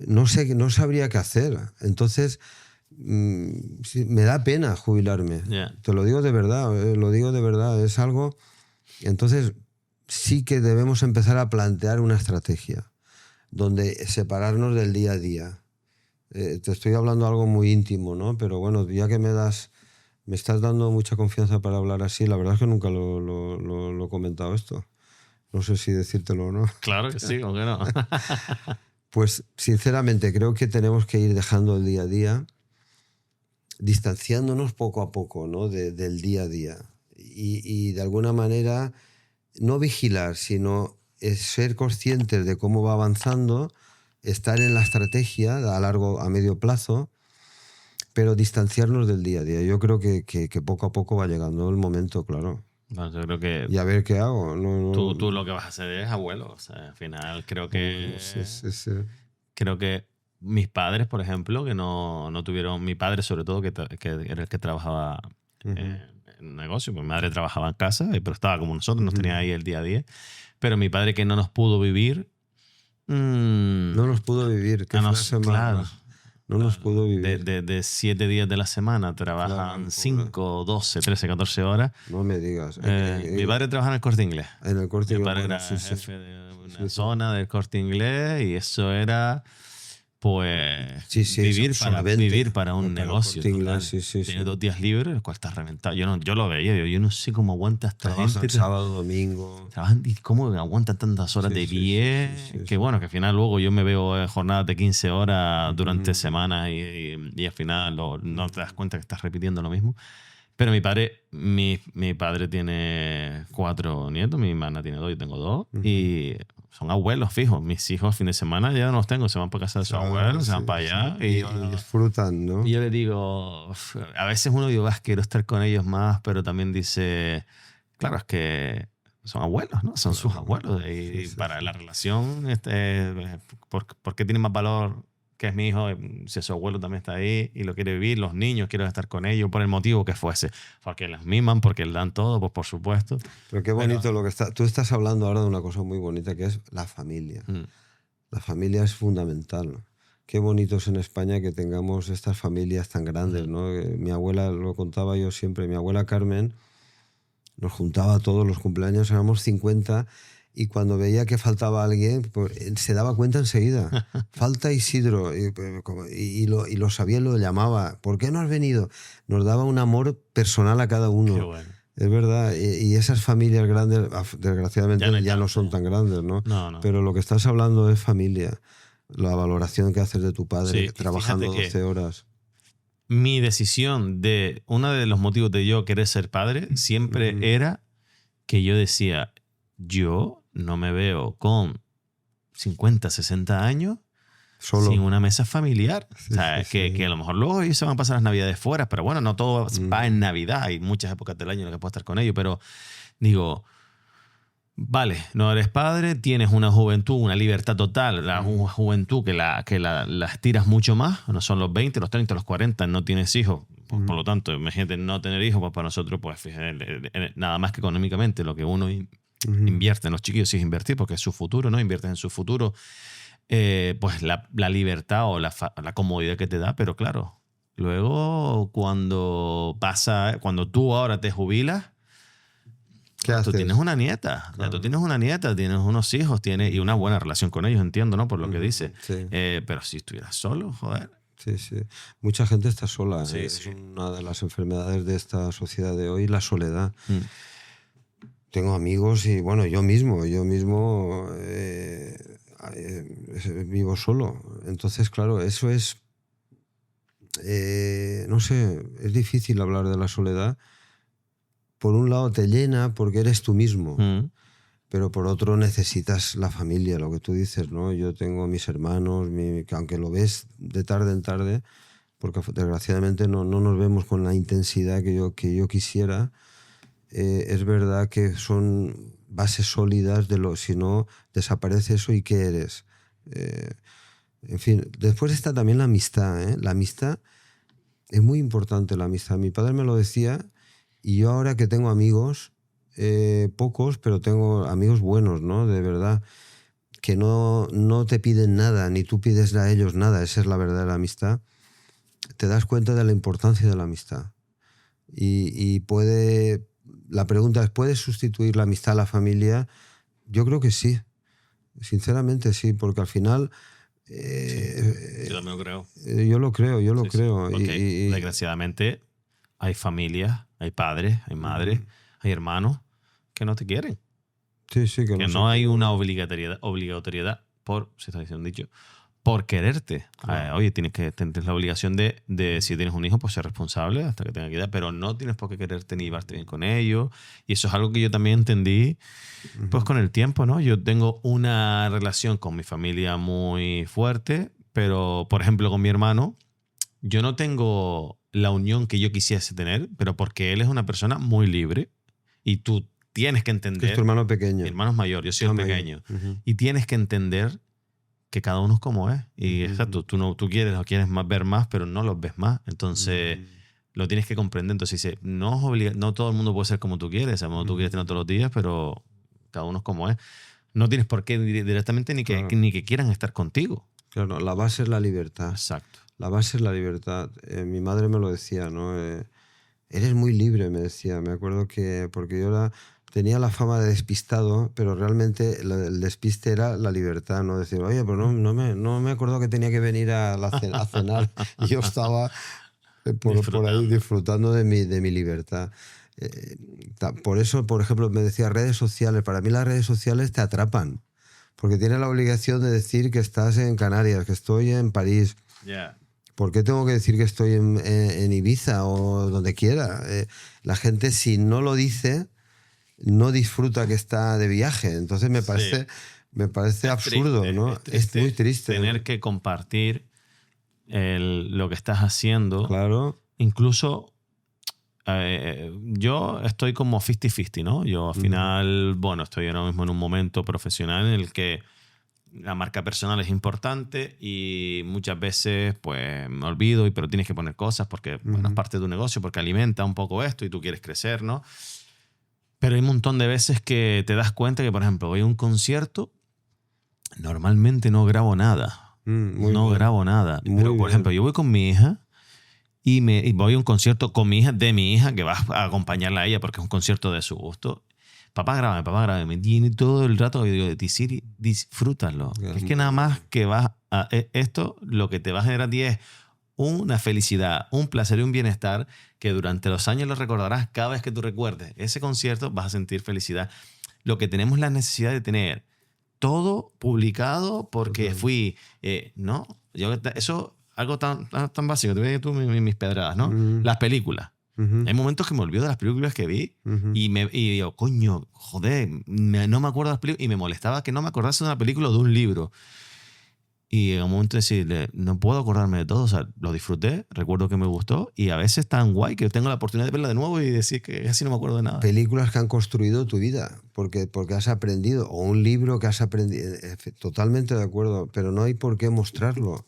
no sé, no sabría qué hacer. Entonces, sí, me da pena jubilarme. Yeah. Te lo digo de verdad, lo digo de verdad. Es algo. Entonces, sí que debemos empezar a plantear una estrategia donde separarnos del día a día. Te estoy hablando algo muy íntimo, ¿no? Pero bueno, ya que me estás dando mucha confianza para hablar así, la verdad es que nunca lo he comentado esto. No sé si decírtelo o no. Claro que sí, ¿o qué no? Pues sinceramente creo que tenemos que ir dejando el día a día, distanciándonos poco a poco, ¿no? Del día a día. Y de alguna manera no vigilar, sino ser conscientes de cómo va avanzando, estar en la estrategia a medio plazo, pero distanciarnos del día a día. Yo creo que poco a poco va llegando el momento, claro. Bueno, yo creo que Y a ver qué hago. No, tú lo que vas a hacer es abuelo. O sea, al final creo que... sí. Creo que mis padres, por ejemplo, que no tuvieron... Mi padre, sobre todo, que era el que trabajaba en un negocio. Pues mi madre trabajaba en casa, pero estaba como nosotros, nos tenía ahí el día a día. Pero mi padre, que no nos pudo vivir... No nos pudo vivir. Qué frase más- claro. No nos pudo vivir. De 7 días de la semana trabajan Claro, 5, 12, 13, 14 horas. No me digas. Mi padre trabaja en el Corte Inglés. En el Corte Mi Inglés, padre bueno, era sí. jefe de una zona del Corte Inglés y eso era, pues, Sí, vivir para un Para el negocio. Corte Inglés, Total. sí. Tiene 2 días libres, el cual está reventado. Yo lo veía, yo no sé cómo aguanta esta Trabajan gente. sábado, domingo. Trabajan y cómo aguantan tantas horas Sí, de sí, pie. sí. Que bueno, que al final luego yo me veo en jornadas de 15 horas durante semanas y al final no te das cuenta que estás repitiendo lo mismo. Pero mi padre tiene 4 nietos, mi hermana tiene 2, yo tengo 2. Y son abuelos fijos. Mis hijos, fin de semana ya no los tengo, se van para casa de sus abuelos, se van para allá. Y disfrutan, ¿no? Y yo le digo, a veces uno dice, quiero estar con ellos más, pero también dice, claro, es que son abuelos, ¿no? Son sus abuelos. Y para la relación, ¿por qué tiene más valor que es mi hijo? Si su abuelo también está ahí y lo quiere vivir, los niños quieren estar con ellos, por el motivo que fuese. Porque les miman, porque les dan todo, pues por supuesto. Pero qué bonito lo que está. Tú estás hablando ahora de una cosa muy bonita que es la familia. La familia es fundamental. Qué bonito es en España que tengamos estas familias tan grandes, ¿no? Mi abuela, lo contaba yo siempre, mi abuela Carmen nos juntaba todos los cumpleaños, éramos 50, y cuando veía que faltaba alguien, pues, se daba cuenta enseguida. Falta Isidro, y lo sabía y lo llamaba. ¿Por qué no has venido? Nos daba un amor personal a cada uno. Qué bueno. Es verdad, y esas familias grandes, desgraciadamente, ya no son tan grandes, ¿no? No. Pero lo que estás hablando es familia. La valoración que haces de tu padre Sí, trabajando fíjate 12 horas. Mi decisión uno de los motivos de yo querer ser padre siempre era que yo decía, yo no me veo con 50, 60 años Solo. sin una mesa familiar. Sí, o sea, sí. que a lo mejor luego ellos se van a pasar las navidades fuera, pero bueno, no todo va en Navidad. Hay muchas épocas del año en las que puedo estar con ellos, pero digo, vale, no eres padre, tienes una juventud, una libertad total, una juventud que la estiras mucho más, no son los 20, los 30, los 40, no tienes hijos. Por lo tanto, imagínate no tener hijos, pues para nosotros, pues fíjate, nada más que económicamente, lo que uno invierte en los chiquillos sí es invertir, porque es su futuro, ¿no? Inviertes en su futuro, pues la libertad o la comodidad que te da, pero claro, luego cuando tú ahora te jubilas, ¿Qué haces? tú tienes una nieta, Claro. tú tienes una nieta, tienes unos hijos, y una buena relación con ellos, entiendo, ¿no? Por lo que dice. Sí. Pero si estuvieras solo, joder. Sí. Mucha gente está sola. Sí, Es sí. una de las enfermedades de esta sociedad de hoy, la soledad. Tengo amigos y, bueno, yo mismo vivo solo. Entonces, claro, eso es... no sé, es difícil hablar de la soledad. Por un lado te llena porque eres tú mismo. pero por otro necesitas la familia, lo que tú dices, ¿no? Yo tengo mis hermanos, que aunque lo ves de tarde en tarde, porque desgraciadamente no nos vemos con la intensidad que yo quisiera, es verdad que son bases sólidas si no desaparece eso, ¿y qué eres? En fin, después está también la amistad, ¿eh? La amistad es muy importante, la amistad. Mi padre me lo decía, y yo ahora que tengo amigos, pocos, pero tengo amigos buenos, ¿no? De verdad, que no te piden nada, ni tú pides a ellos nada. Esa es la verdadera amistad. Te das cuenta de la importancia de la amistad. Y la pregunta es, ¿puede sustituir la amistad a la familia? Yo creo que sí. Sinceramente sí, porque al final... yo también lo creo. Yo lo creo. Sí. Porque desgraciadamente hay familias, hay padres, hay madres, hay hermanos que no te quieren. Sí, que no hay una obligatoriedad por, si está diciendo dicho, por quererte. Claro. Oye, tienes la obligación de si tienes un hijo, pues ser responsable hasta que tenga que edad, pero no tienes por qué quererte ni llevarte bien con ellos. Y eso es algo que yo también entendí pues con el tiempo, ¿no? Yo tengo una relación con mi familia muy fuerte, pero por ejemplo con mi hermano, yo no tengo la unión que yo quisiese tener, pero porque él es una persona muy libre y tú tienes que entender... Es tu hermano pequeño. Mi hermano es mayor, yo soy el pequeño. Y tienes que entender que cada uno es como es. Y exacto, tú quieres ver más, pero no los ves más. Entonces, lo tienes que comprender. Entonces, dice, no todo el mundo puede ser como tú quieres. A lo mejor tú quieres tener todos los días, pero cada uno es como es. No tienes por qué directamente ni que quieran estar contigo. Claro, la base es la libertad. Exacto. La base es la libertad. Mi madre me lo decía, ¿no? Eres muy libre, me decía. Me acuerdo que... Porque yo tenía la fama de despistado, pero realmente el despiste era la libertad, ¿no? Decir, oye, pero no me acuerdo que tenía que venir a cenar. Y yo estaba por ahí disfrutando de mi libertad. Por eso, por ejemplo, me decía redes sociales. Para mí las redes sociales te atrapan, porque tienes la obligación de decir que estás en Canarias, que estoy en París. Yeah. ¿Por qué tengo que decir que estoy en Ibiza o donde quiera? La gente, si no lo dice, no disfruta que está de viaje. Entonces me parece absurdo, triste, ¿no? Es muy triste. Tener que compartir lo que estás haciendo. Claro. Incluso yo estoy como 50-50, ¿no? Yo al final, estoy ahora mismo en un momento profesional en el que la marca personal es importante y muchas veces pues me olvido, pero tienes que poner cosas porque es parte de tu negocio, porque alimenta un poco esto y tú quieres crecer, ¿no? Pero hay un montón de veces que te das cuenta que, por ejemplo, voy a un concierto, normalmente no grabo nada. Grabo nada. Pero, por ejemplo, yo voy con mi hija y voy a un concierto con mi hija, de mi hija, que va a acompañarla a ella porque es un concierto de su gusto. Papá, grábame. Me tiene todo el rato y digo, Tisiri, disfrútalo. Es que nada más que vas a esto, lo que te va a generar a ti es una felicidad, un placer y un bienestar que durante los años lo recordarás. Cada vez que tú recuerdes ese concierto vas a sentir felicidad. Lo que tenemos la necesidad de tener todo publicado porque fui... ¿no? Eso algo tan básico. Te ves tú mis pedradas, ¿no? Las películas. Hay momentos que me olvido de las películas que vi y digo, coño, joder, no me acuerdo de las películas. Y me molestaba que no me acordase de una película o de un libro. Y en un momento de decirle, no puedo acordarme de todo. O sea, lo disfruté, recuerdo que me gustó y a veces tan guay que tengo la oportunidad de verla de nuevo y decir que casi no me acuerdo de nada. Películas que han construido tu vida porque has aprendido, o un libro que has aprendido. Totalmente de acuerdo, pero no hay por qué mostrarlo.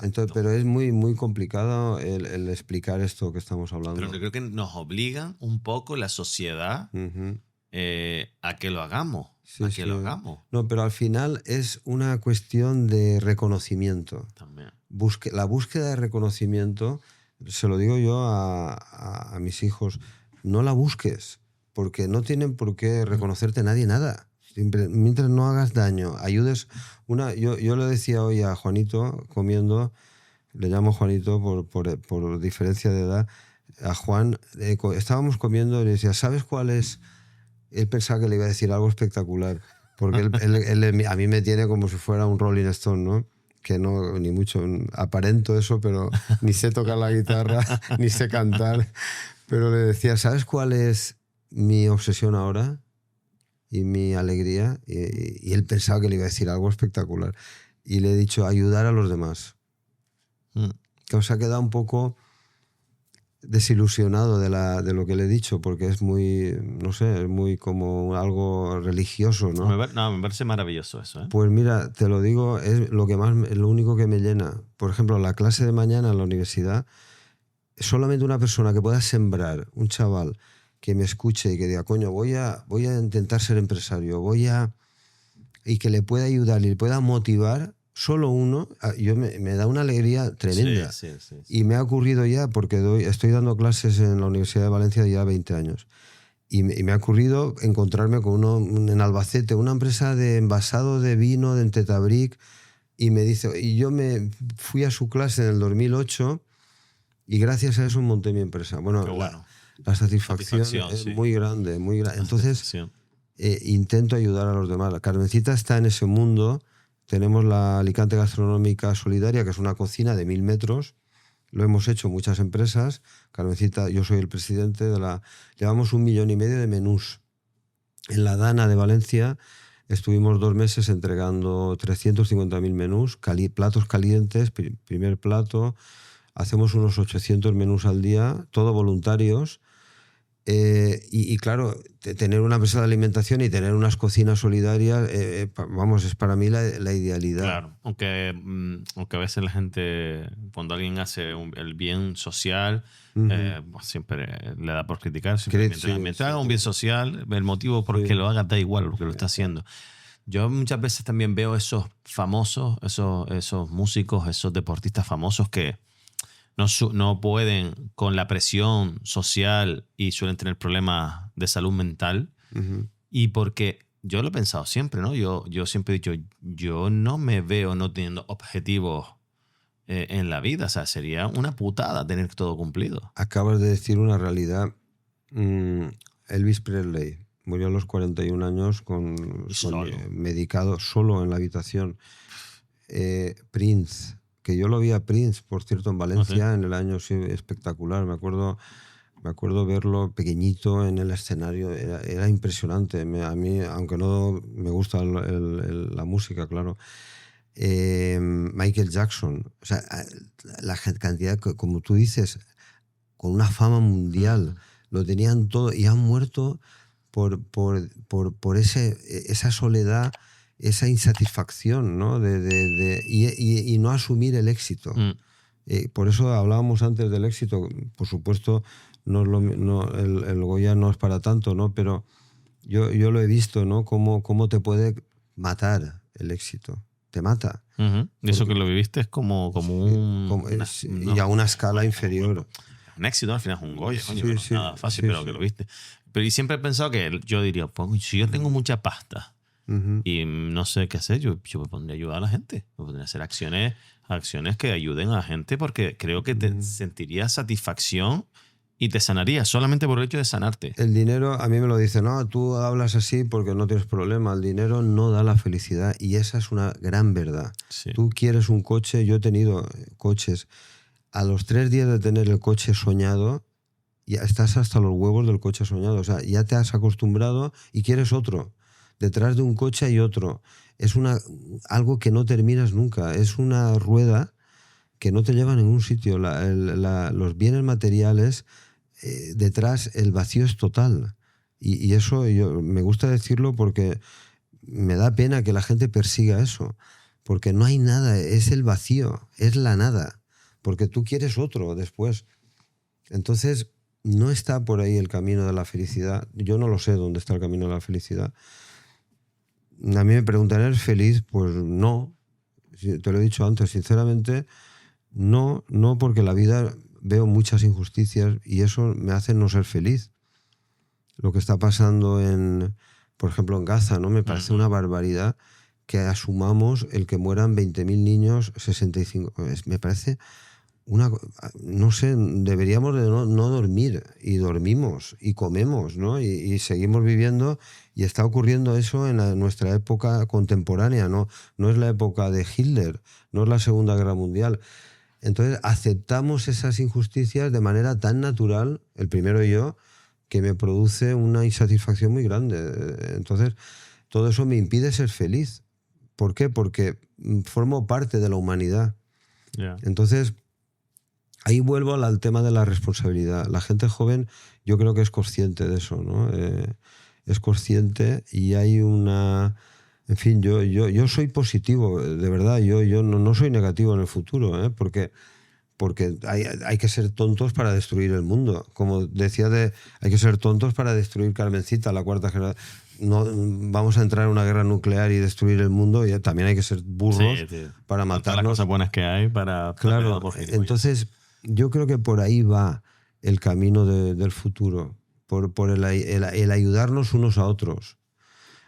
Entonces, pero es muy, muy complicado el explicar esto que estamos hablando. Pero yo creo que nos obligan un poco la sociedad a que lo hagamos. Lo hagamos. No, pero al final es una cuestión de reconocimiento. También. La búsqueda de reconocimiento, se lo digo yo a mis hijos, no la busques, porque no tienen por qué reconocerte nadie nada. Mientras no hagas daño, ayudes. Yo le decía hoy a Juanito, comiendo, le llamo Juanito por diferencia de edad, a Juan, estábamos comiendo y le decía, ¿sabes cuál es? Él pensaba que le iba a decir algo espectacular, porque él a mí me tiene como si fuera un Rolling Stone, ¿no? Que no, ni mucho, aparento eso, pero ni sé tocar la guitarra, ni sé cantar. Pero le decía, ¿sabes cuál es mi obsesión ahora? y mi alegría. Y él pensaba que le iba a decir algo espectacular. Y le he dicho, ayudar a los demás. Que os ha quedado un poco desilusionado de lo que le he dicho, porque es muy, no sé, es muy como algo religioso, ¿no? Me parece maravilloso eso, ¿eh? Pues mira, te lo digo, es lo único que me llena. Por ejemplo, la clase de mañana en la universidad, solamente una persona que pueda sembrar, un chaval que me escuche y que diga, coño, voy a intentar ser empresario, y que le pueda ayudar y le pueda motivar, solo uno, me da una alegría tremenda. Sí. Y me ha ocurrido ya, porque estoy dando clases en la Universidad de Valencia ya 20 años, y me ha ocurrido encontrarme con en Albacete, una empresa de envasado de vino de Tetabric, y me dice, y yo me fui a su clase en el 2008 y gracias a eso monté mi empresa. Bueno, la satisfacción es muy grande, muy grande. Entonces, intento ayudar a los demás. La Carmencita está en ese mundo. Tenemos la Alicante Gastronómica Solidaria, que es una cocina de 1000 metros. Lo hemos hecho muchas empresas. Carmencita, yo soy el presidente Llevamos 1,5 millones de menús. En la Dana de Valencia estuvimos 2 meses entregando 350.000 menús, platos calientes, primer plato. Hacemos unos 800 menús al día, todo voluntarios. Y claro, tener una empresa de alimentación y tener unas cocinas solidarias, vamos, es para mí la idealidad. Claro, aunque a veces la gente, cuando alguien hace el bien social, pues siempre le da por criticar. Mientras haga un bien social, el motivo por el que lo haga da igual lo que lo está haciendo. Yo muchas veces también veo esos famosos, esos músicos, esos deportistas famosos que no pueden con la presión social y suelen tener problemas de salud mental. Y porque yo lo he pensado siempre, ¿no? Yo siempre he dicho, yo no me veo no teniendo objetivos en la vida. O sea, sería una putada tener todo cumplido. Acabas de decir una realidad. Elvis Presley murió a los 41 años medicado solo en la habitación. Prince, que yo lo vi a Prince, por cierto, en Valencia en el año, sí, espectacular. Me acuerdo verlo pequeñito en el escenario, era impresionante. A mí, aunque no me gusta la música, claro. Michael Jackson, o sea, la cantidad, como tú dices, con una fama mundial, lo tenían todo y han muerto por esa soledad, esa insatisfacción, ¿no? Y no asumir el éxito. Por eso hablábamos antes del éxito. Por supuesto, el Goya no es para tanto, ¿no? Pero yo lo he visto, ¿no? Cómo te puede matar el éxito. Te mata. Y eso que lo viviste es como y a una escala inferior. Un éxito, al final es un Goya, coño, no es nada fácil, pero que lo viste. Pero y siempre he pensado que yo diría, pues, si yo tengo mucha pasta y no sé qué hacer, yo me pondría a ayudar a la gente. Me pondría a hacer acciones que ayuden a la gente, porque creo que te sentirías satisfacción y te sanaría solamente por el hecho de sanarte. El dinero, a mí me lo dicen, no, tú hablas así porque no tienes problema. El dinero no da la felicidad y esa es una gran verdad. Sí. Tú quieres un coche, yo he tenido coches. A los 3 días de tener el coche soñado, ya estás hasta los huevos del coche soñado. O sea, ya te has acostumbrado y quieres otro. Detrás de un coche hay otro. Es algo que no terminas nunca. Es una rueda que no te lleva a ningún sitio. Los bienes materiales, detrás el vacío es total. Y eso me gusta decirlo porque me da pena que la gente persiga eso. Porque no hay nada, es el vacío, es la nada. Porque tú quieres otro después. Entonces, no está por ahí el camino de la felicidad. Yo no lo sé dónde está el camino de la felicidad. A mí me preguntan, ¿eres feliz? Pues no. Te lo he dicho antes, sinceramente, no porque la vida veo muchas injusticias y eso me hace no ser feliz. Lo que está pasando por ejemplo, en Gaza, ¿no? Me parece una barbaridad que asumamos el que mueran 20.000 niños, 65. Me parece no sé, deberíamos de no dormir, y dormimos y comemos, ¿no? Y seguimos viviendo, y está ocurriendo eso en nuestra época contemporánea, no es la época de Hitler, no es la Segunda Guerra Mundial. Entonces aceptamos esas injusticias de manera tan natural, el primero yo, que me produce una insatisfacción muy grande. Entonces, todo eso me impide ser feliz. ¿Por qué? Porque formo parte de la humanidad. Yeah. Entonces, ahí vuelvo al tema de la responsabilidad. La gente joven yo creo que es consciente de eso, ¿no? Es consciente y hay una... En fin, yo soy positivo, de verdad. Yo no soy negativo en el futuro, ¿eh? Porque hay que ser tontos para destruir el mundo. Como decía, hay que ser tontos para destruir Carmencita, la cuarta generación. No, vamos a entrar en una guerra nuclear y destruir el mundo. Y también hay que ser burros para matarnos. Todas las cosas buenas que hay para... Claro, entonces yo creo que por ahí va el camino del futuro, por el ayudarnos unos a otros.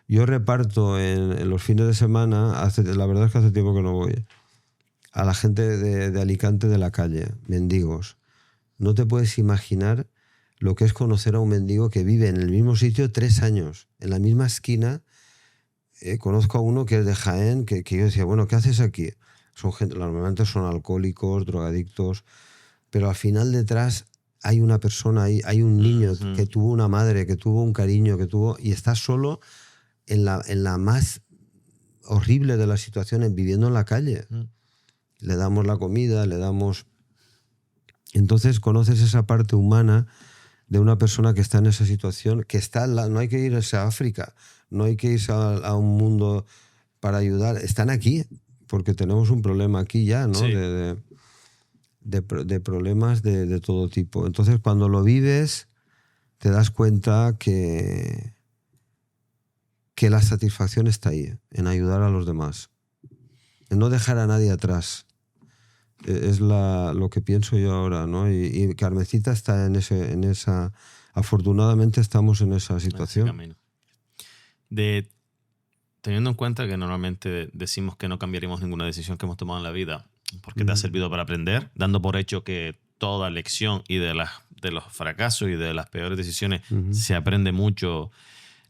Yo reparto en los fines de semana, la verdad es que hace tiempo que no voy, a la gente de Alicante de la calle, mendigos. No te puedes imaginar lo que es conocer a un mendigo que vive en el mismo sitio 3 años, en la misma esquina. Conozco a uno que es de Jaén, que yo decía, bueno, ¿qué haces aquí? Son gente, normalmente son alcohólicos, drogadictos, pero al final detrás hay una persona, hay un niño que tuvo una madre, que tuvo un cariño, y está solo en la más horrible de las situaciones, viviendo en la calle. Le damos la comida, le damos... Entonces conoces esa parte humana de una persona que está en esa situación, que está no hay que irse a África, no hay que irse a un mundo para ayudar. Están aquí, porque tenemos un problema aquí ya, ¿no? Sí. De problemas de todo tipo. Entonces, cuando lo vives, te das cuenta que la satisfacción está ahí, en ayudar a los demás, en no dejar a nadie atrás. Es lo que pienso yo ahora, ¿no? Y Carmencita está en esa... Afortunadamente estamos en esa situación. Teniendo en cuenta que normalmente decimos que no cambiaríamos ninguna decisión que hemos tomado en la vida porque te ha servido para aprender, dando por hecho que toda lección y de los fracasos y de las peores decisiones se aprende mucho,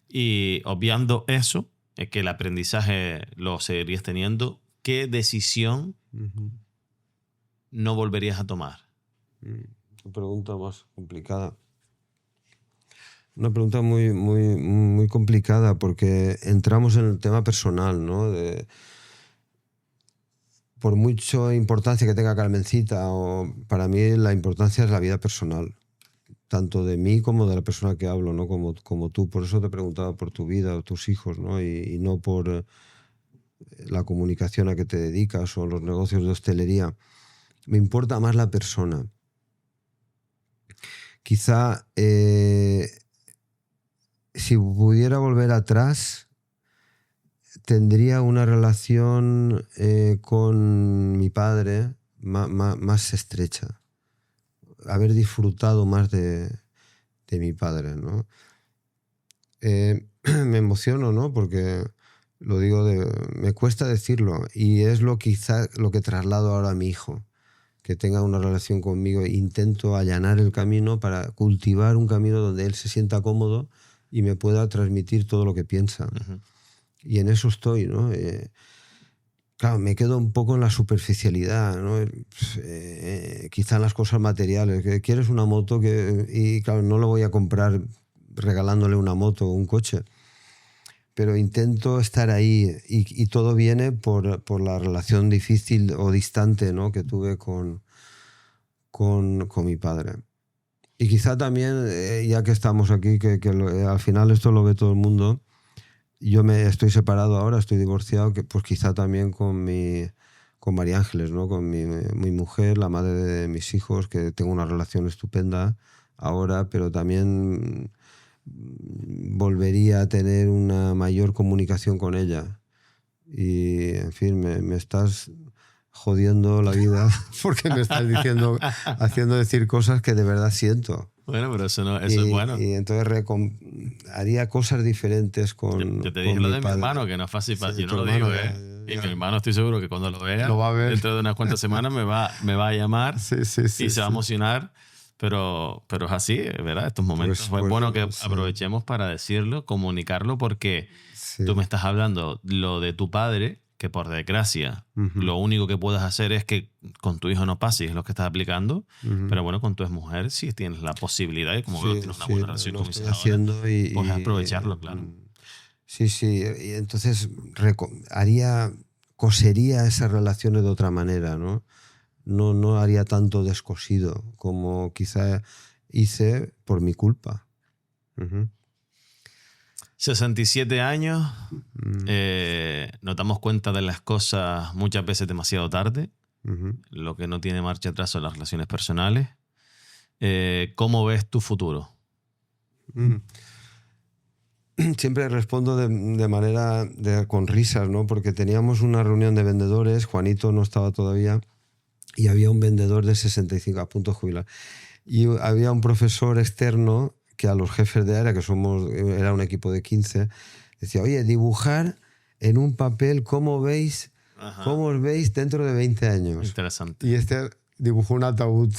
y obviando eso, que el aprendizaje lo seguirías teniendo, ¿qué decisión no volverías a tomar? Una pregunta más complicada. Una pregunta muy, muy, muy complicada, porque entramos en el tema personal, ¿no? Por mucha importancia que tenga Carmencita, para mí la importancia es la vida personal, tanto de mí como de la persona que hablo, ¿no? Como tú. Por eso te preguntaba por tu vida o tus hijos, ¿no? Y no por la comunicación a que te dedicas o los negocios de hostelería. Me importa más la persona. Quizá si pudiera volver atrás, tendría una relación con mi padre más estrecha. Haber disfrutado más de mi padre, ¿no? Me emociono, ¿no? Porque lo digo, me cuesta decirlo, y es quizá lo que traslado ahora a mi hijo, que tenga una relación conmigo. Intento allanar el camino para cultivar un camino donde él se sienta cómodo y me pueda transmitir todo lo que piensa. Y en eso estoy, ¿no? Claro, me quedo un poco en la superficialidad, ¿no? Quizá en las cosas materiales. Que quieres una moto y claro, no lo voy a comprar regalándole una moto o un coche. Pero intento estar ahí, y todo viene por la relación difícil o distante, ¿no? que tuve con mi padre. Y quizá también, ya que estamos aquí, que al final esto lo ve todo el mundo, yo estoy separado ahora, estoy divorciado, que pues quizá también con María Ángeles, ¿no? Con mi mujer, la madre de mis hijos, que tengo una relación estupenda ahora, pero también volvería a tener una mayor comunicación con ella. Y, en fin, me estás jodiendo la vida porque me estás haciendo decir cosas que de verdad siento. Bueno, pero eso es bueno. Y entonces haría cosas diferentes con Yo te dije lo de mi hermano, que no es fácil. Sí, yo no lo digo, Y mi hermano, estoy seguro que cuando lo vea, lo va a ver. Dentro de unas cuantas semanas me va a llamar y se va a emocionar. Pero es así, ¿verdad? Estos momentos es bueno que aprovechemos para decirlo, comunicarlo, porque tú me estás hablando lo de tu padre, que por desgracia Ujú. lo único que puedes hacer es que con tu hijo no pase y es lo que estás aplicando, Ujú. pero bueno, con tu exmujer sí tienes la posibilidad y como Sí, tienes una sí, buena relación, lo como estoy dices ahora, haciendo pues aprovecharlo, claro. Sí, sí, y entonces cosería esas relaciones de otra manera, ¿no? No haría tanto descosido como quizá hice por mi culpa. Ujú. 67 años, Mm, nos damos cuenta de las cosas muchas veces demasiado tarde. ujú. Lo que no tiene marcha atrás son las relaciones personales. ¿Cómo ves tu futuro? Mm. Siempre respondo de manera con risas, ¿no? Porque teníamos una reunión de vendedores, Juanito no estaba todavía, y había un vendedor de 65 a punto de jubilar. Y había un profesor externo que a los jefes de área, era un equipo de 15, decía, oye, dibujar en un papel cómo Ajá. os veis dentro de 20 años. Interesante. Y este dibujó un ataúd.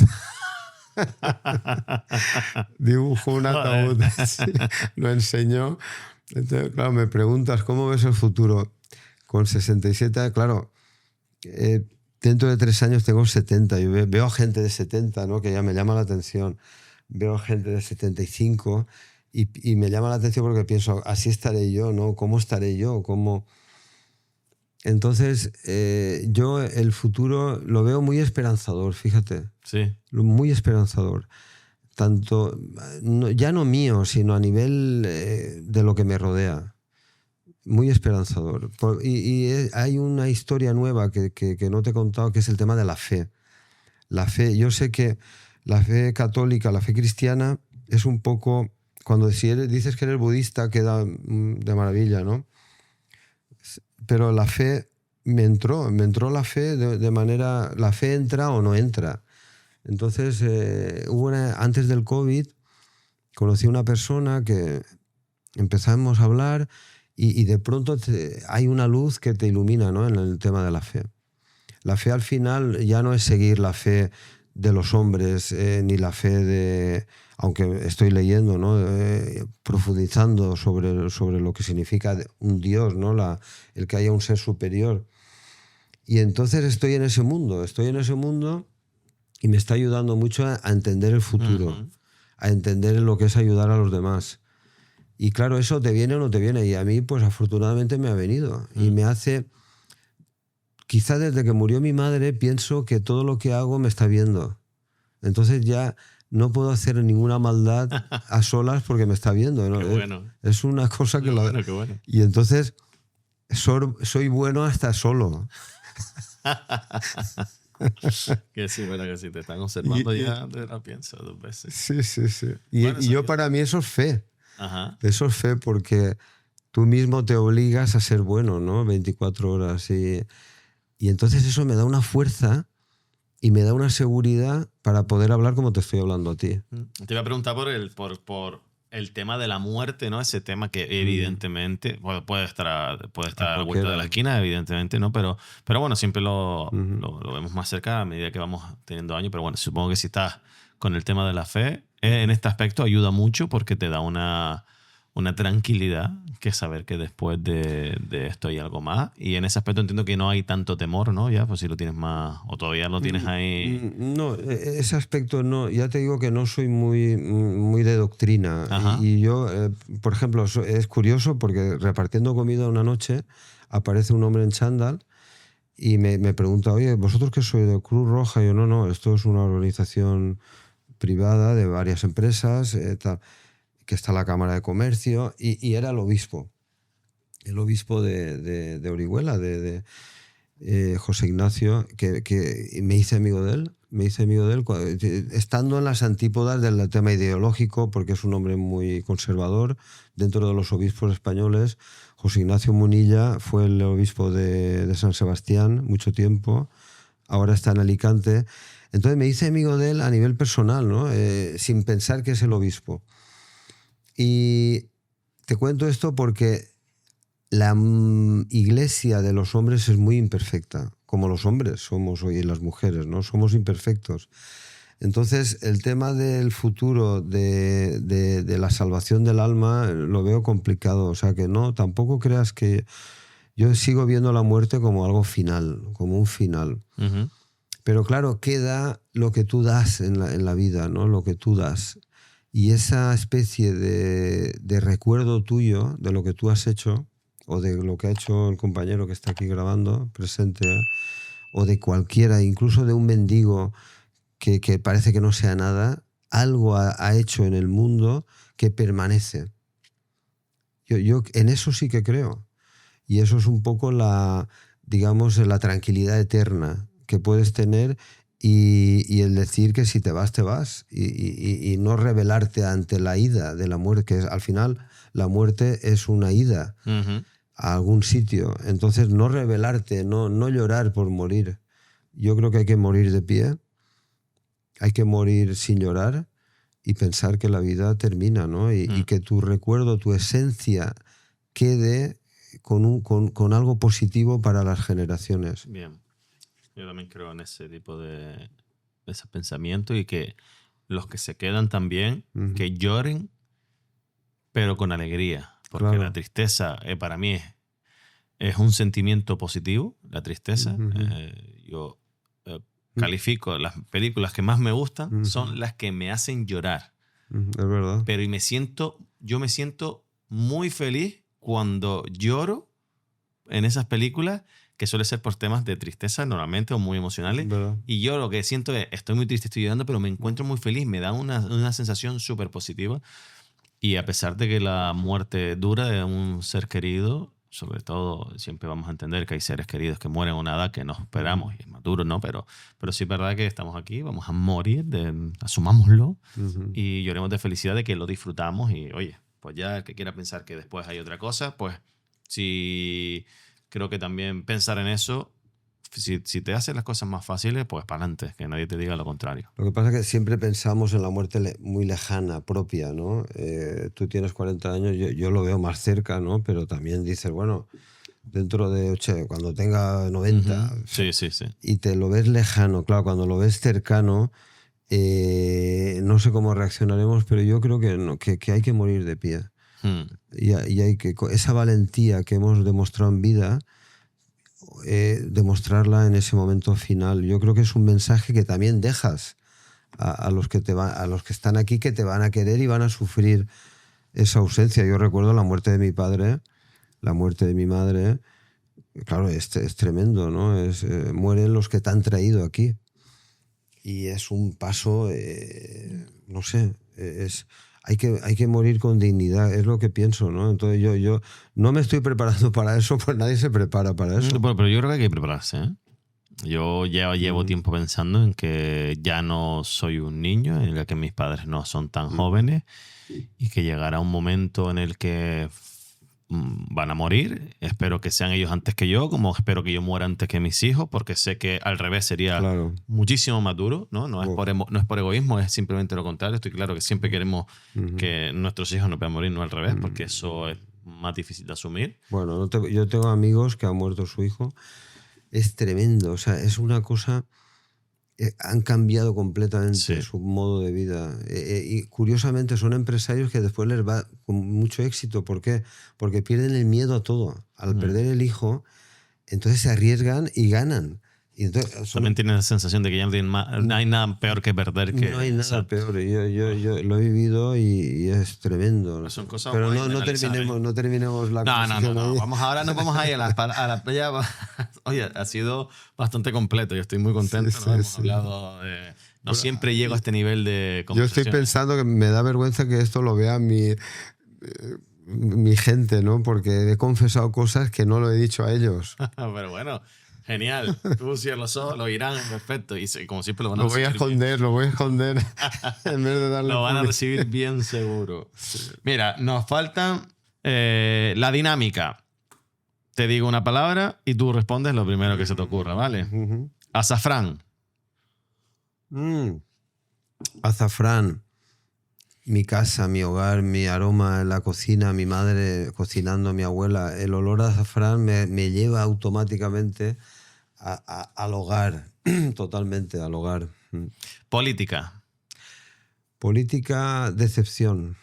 Dibujó un ataúd. Sí, lo enseñó. Entonces, claro, me preguntas, ¿cómo ves el futuro? Con 67, claro, dentro de 3 años tengo 70. Yo veo gente de 70, ¿no? Que ya me llama la atención. Veo gente de 75 y me llama la atención porque pienso, así estaré yo, ¿no? ¿Cómo estaré yo? ¿Cómo? Entonces, yo el futuro lo veo muy esperanzador, fíjate. Sí. Muy esperanzador. Tanto, ya no mío, sino a nivel de lo que me rodea. Muy esperanzador. Hay una historia nueva que no te he contado, que es el tema de la fe. La fe, yo sé que la fe católica, la fe cristiana, es un poco, cuando dices que eres budista, queda de maravilla, ¿no? Pero la fe me entró la fe de manera, la fe entra o no entra. Entonces, antes del COVID, conocí a una persona que empezamos a hablar y de pronto hay una luz que te ilumina, ¿no? En el tema de la fe. La fe al final ya no es seguir la fe de los hombres, ni la fe de... Aunque estoy leyendo, ¿no? Profundizando sobre lo que significa un Dios, ¿no? El que haya un ser superior. Y entonces estoy en ese mundo y me está ayudando mucho a entender el futuro, Ujú. a entender lo que es ayudar a los demás. Y claro, eso te viene o no te viene. Y a mí, pues afortunadamente me ha venido. Y me hace... Quizá desde que murió mi madre pienso que todo lo que hago me está viendo. Entonces ya no puedo hacer ninguna maldad a solas porque me está viendo, ¿no? Qué bueno. Es una cosa Qué bueno, qué bueno. Y entonces soy bueno hasta solo. Que sí, bueno, que sí, te están observando Y- ya, te lo pienso 2 veces. Sí, sí, sí. Y, Bueno, y yo para mí eso es fe. Ajá. Eso es fe porque tú mismo te obligas a ser bueno, ¿no? 24 horas. Y entonces eso me da una fuerza y me da una seguridad para poder hablar como te estoy hablando a ti. Te iba a preguntar por el tema de la muerte, ¿no? Ese tema que evidentemente puede estar a la vuelta de la esquina, evidentemente, ¿no? Pero bueno, siempre lo vemos más cerca a medida que vamos teniendo años. Pero bueno, supongo que si estás con el tema de la fe, en este aspecto ayuda mucho porque te da una tranquilidad que saber que después de esto hay algo más. Y en ese aspecto entiendo que no hay tanto temor, ¿no? Ya, pues si lo tienes más, o todavía lo tienes ahí. No, ese aspecto no. Ya te digo que no soy muy de doctrina. Ajá. Y yo, por ejemplo, es curioso porque repartiendo comida una noche aparece un hombre en chándal y me pregunta, oye, ¿vosotros qué sois de Cruz Roja? Y yo, no, esto es una organización privada de varias empresas, tal, que está la Cámara de Comercio, y era el obispo de Orihuela, José Ignacio, que me hice amigo de él. Estando en las antípodas del tema ideológico, porque es un hombre muy conservador dentro de los obispos españoles. José Ignacio Munilla fue el obispo de San Sebastián mucho tiempo, ahora está en Alicante. Entonces me hice amigo de él a nivel personal, ¿no? Sin pensar que es el obispo. Y te cuento esto porque la iglesia de los hombres es muy imperfecta, como los hombres somos hoy y las mujeres, ¿no? Somos imperfectos. Entonces, el tema del futuro, de la salvación del alma, lo veo complicado. O sea, que no, tampoco creas que... Yo sigo viendo la muerte como algo final, como un final. Ujú. Pero claro, queda lo que tú das en la vida, ¿no? Lo que tú das. Y esa especie de recuerdo tuyo de lo que tú has hecho, o de lo que ha hecho el compañero que está aquí grabando, presente, o de cualquiera, incluso de un mendigo que parece que no sea nada, algo ha hecho en el mundo que permanece. Yo en eso sí que creo. Y eso es un poco digamos, la tranquilidad eterna que puedes tener y el decir que si te vas, te vas. Y no rebelarte ante la ida de la muerte, que al final la muerte es una ida Ujú. a algún sitio. Entonces no rebelarte, no llorar por morir. Yo creo que hay que morir de pie, hay que morir sin llorar y pensar que la vida termina, ¿no? Y que tu recuerdo, tu esencia quede con algo positivo para las generaciones. Bien. Yo también creo en ese tipo de ese pensamiento y que los que se quedan también, que lloren, pero con alegría. Porque Claro. la tristeza para mí es un sentimiento positivo, la tristeza. Yo califico las películas que más me gustan son las que me hacen llorar. Es verdad. Pero yo me siento muy feliz cuando lloro en esas películas, que suele ser por temas de tristeza normalmente o muy emocionales. ¿Verdad? Y yo lo que siento es, estoy muy triste, estoy llorando, pero me encuentro muy feliz, me da una sensación súper positiva. Y a pesar de que la muerte dura de un ser querido, sobre todo siempre vamos a entender que hay seres queridos que mueren a una edad que no esperamos y es más duro, ¿no? Pero sí es verdad que estamos aquí, vamos a morir, asumámoslo y lloremos de felicidad de que lo disfrutamos y oye, pues ya el que quiera pensar que después hay otra cosa, pues sí, creo que también pensar en eso, si te hace las cosas más fáciles, pues para adelante, que nadie te diga lo contrario. Lo que pasa es que siempre pensamos en la muerte muy lejana, propia, ¿no? Tú tienes 40 años, yo lo veo más cerca, ¿no? Pero también dices, bueno, dentro de cuando tenga 90, Sí, sí, sí. y te lo ves lejano, claro, cuando lo ves cercano, no sé cómo reaccionaremos, pero yo creo que, no, que hay que morir de pie. Y hay que, esa valentía que hemos demostrado en vida, demostrarla en ese momento final. Yo creo que es un mensaje que también dejas a los que a los que están aquí, que te van a querer y van a sufrir esa ausencia. Yo recuerdo la muerte de mi padre, la muerte de mi madre. Claro, es tremendo, ¿no? Mueren los que te han traído aquí. Y es un paso, no sé, hay que morir con dignidad, es lo que pienso, ¿no? Entonces yo no me estoy preparando para eso, pues nadie se prepara para eso. Bueno, pero yo creo que hay que prepararse, ¿eh? Yo ya llevo tiempo pensando en que ya no soy un niño, en el que mis padres no son tan jóvenes y que llegará un momento en el que van a morir. Espero que sean ellos antes que yo, como espero que yo muera antes que mis hijos, porque sé que al revés sería Claro. muchísimo más duro, ¿no? No es por egoísmo, es simplemente lo contrario. Estoy claro que siempre queremos que nuestros hijos no puedan morir, no al revés, porque eso es más difícil de asumir. Bueno, yo tengo amigos que han muerto su hijo. Es tremendo, o sea, es una cosa... han cambiado completamente su modo de vida. Y curiosamente son empresarios que después les va con mucho éxito. ¿Por qué? Porque pierden el miedo a todo. Al perder el hijo, entonces se arriesgan y ganan. Y entonces también tienen la sensación de que ya no hay nada peor que perder que... No hay nada peor. Yo lo he vivido y es tremendo. Pues son cosas pero guay de no analizar, terminemos la conversación. No. Ahora nos vamos a ir a la playa. Oye, ha sido bastante completo. Yo estoy muy contento. Sí, Hemos hablado de... No siempre llego a este nivel de conversación. Yo estoy pensando que me da vergüenza que esto lo vea mi gente, ¿no? Porque he confesado cosas que no lo he dicho a ellos. Pero bueno, genial. Tú cierras los ojos, lo irán, perfecto. Y como siempre lo van a Lo voy a esconder en vez de darle lo van a recibir bien seguro. Mira, nos falta la dinámica. Te digo una palabra y tú respondes lo primero que se te ocurra, ¿vale? Azafrán. Azafrán. Mi casa, mi hogar, mi aroma en la cocina, mi madre cocinando, mi abuela. El olor a azafrán me lleva automáticamente al hogar, totalmente al hogar. Política. Política, decepción.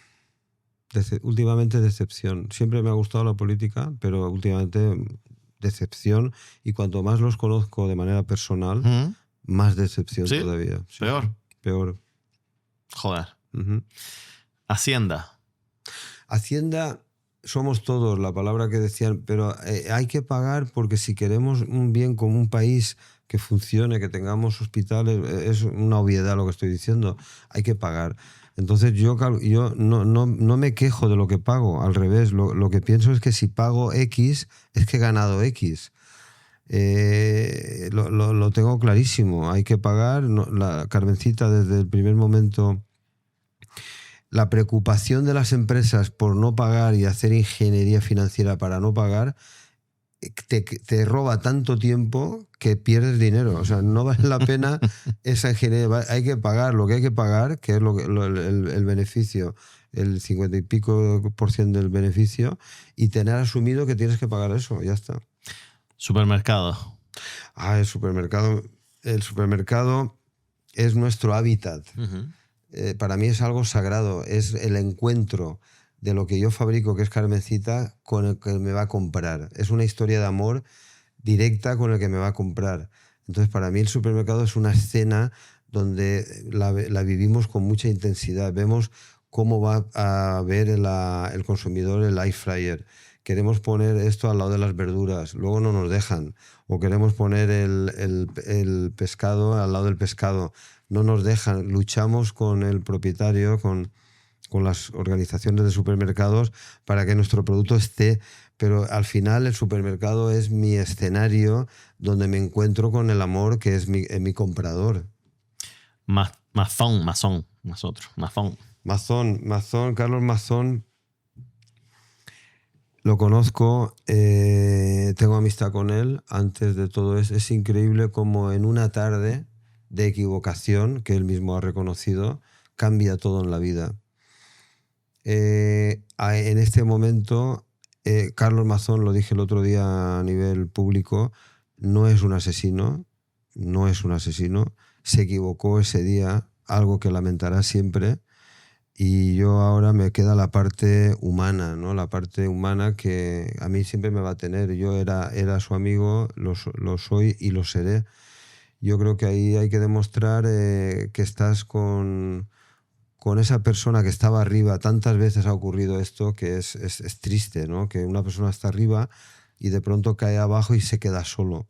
Últimamente decepción. Siempre me ha gustado la política, pero últimamente decepción, y cuanto más los conozco de manera personal, más decepción ¿Sí? todavía. Sí. Peor. Joder. Uh-huh. Hacienda. Hacienda somos todos, la palabra que decían, pero hay que pagar porque si queremos un bien como un país que funcione, que tengamos hospitales, es una obviedad lo que estoy diciendo, hay que pagar. Entonces yo no me quejo de lo que pago, al revés, lo que pienso es que si pago X, es que he ganado X. Lo tengo clarísimo, hay que pagar. La Carmencita desde el primer momento, la preocupación de las empresas por no pagar y hacer ingeniería financiera para no pagar te roba tanto tiempo que pierdes dinero. O sea, no vale la pena esa ingeniería. Hay que pagar lo que hay que pagar, que es el beneficio, el 50 y pico % del beneficio, y tener asumido que tienes que pagar eso, ya está. Supermercado. El supermercado es nuestro hábitat. Uh-huh. Para mí es algo sagrado, es el encuentro de lo que yo fabrico, que es Carmencita, con el que me va a comprar. Es una historia de amor directa con el que me va a comprar. Entonces, para mí el supermercado es una escena donde la vivimos con mucha intensidad. Vemos cómo va a ver el consumidor el air fryer. Queremos poner esto al lado de las verduras, luego no nos dejan. O queremos poner el pescado al lado del pescado, no nos dejan. Luchamos con el propietario, con las organizaciones de supermercados para que nuestro producto esté, pero al final el supermercado es mi escenario donde me encuentro con el amor que es mi comprador. Mazón. Carlos Mazón, lo conozco, tengo amistad con él antes de todo eso. Es increíble cómo en una tarde de equivocación, que él mismo ha reconocido, cambia todo en la vida. En este momento, Carlos Mazón, lo dije el otro día a nivel público, no es un asesino, se equivocó ese día, algo que lamentará siempre, y yo ahora me queda la parte humana, ¿no? La parte humana que a mí siempre me va a tener. Yo era su amigo, lo soy y lo seré. Yo creo que ahí hay que demostrar que estás con esa persona que estaba arriba. Tantas veces ha ocurrido esto que es triste, ¿no? Que una persona está arriba y de pronto cae abajo y se queda solo.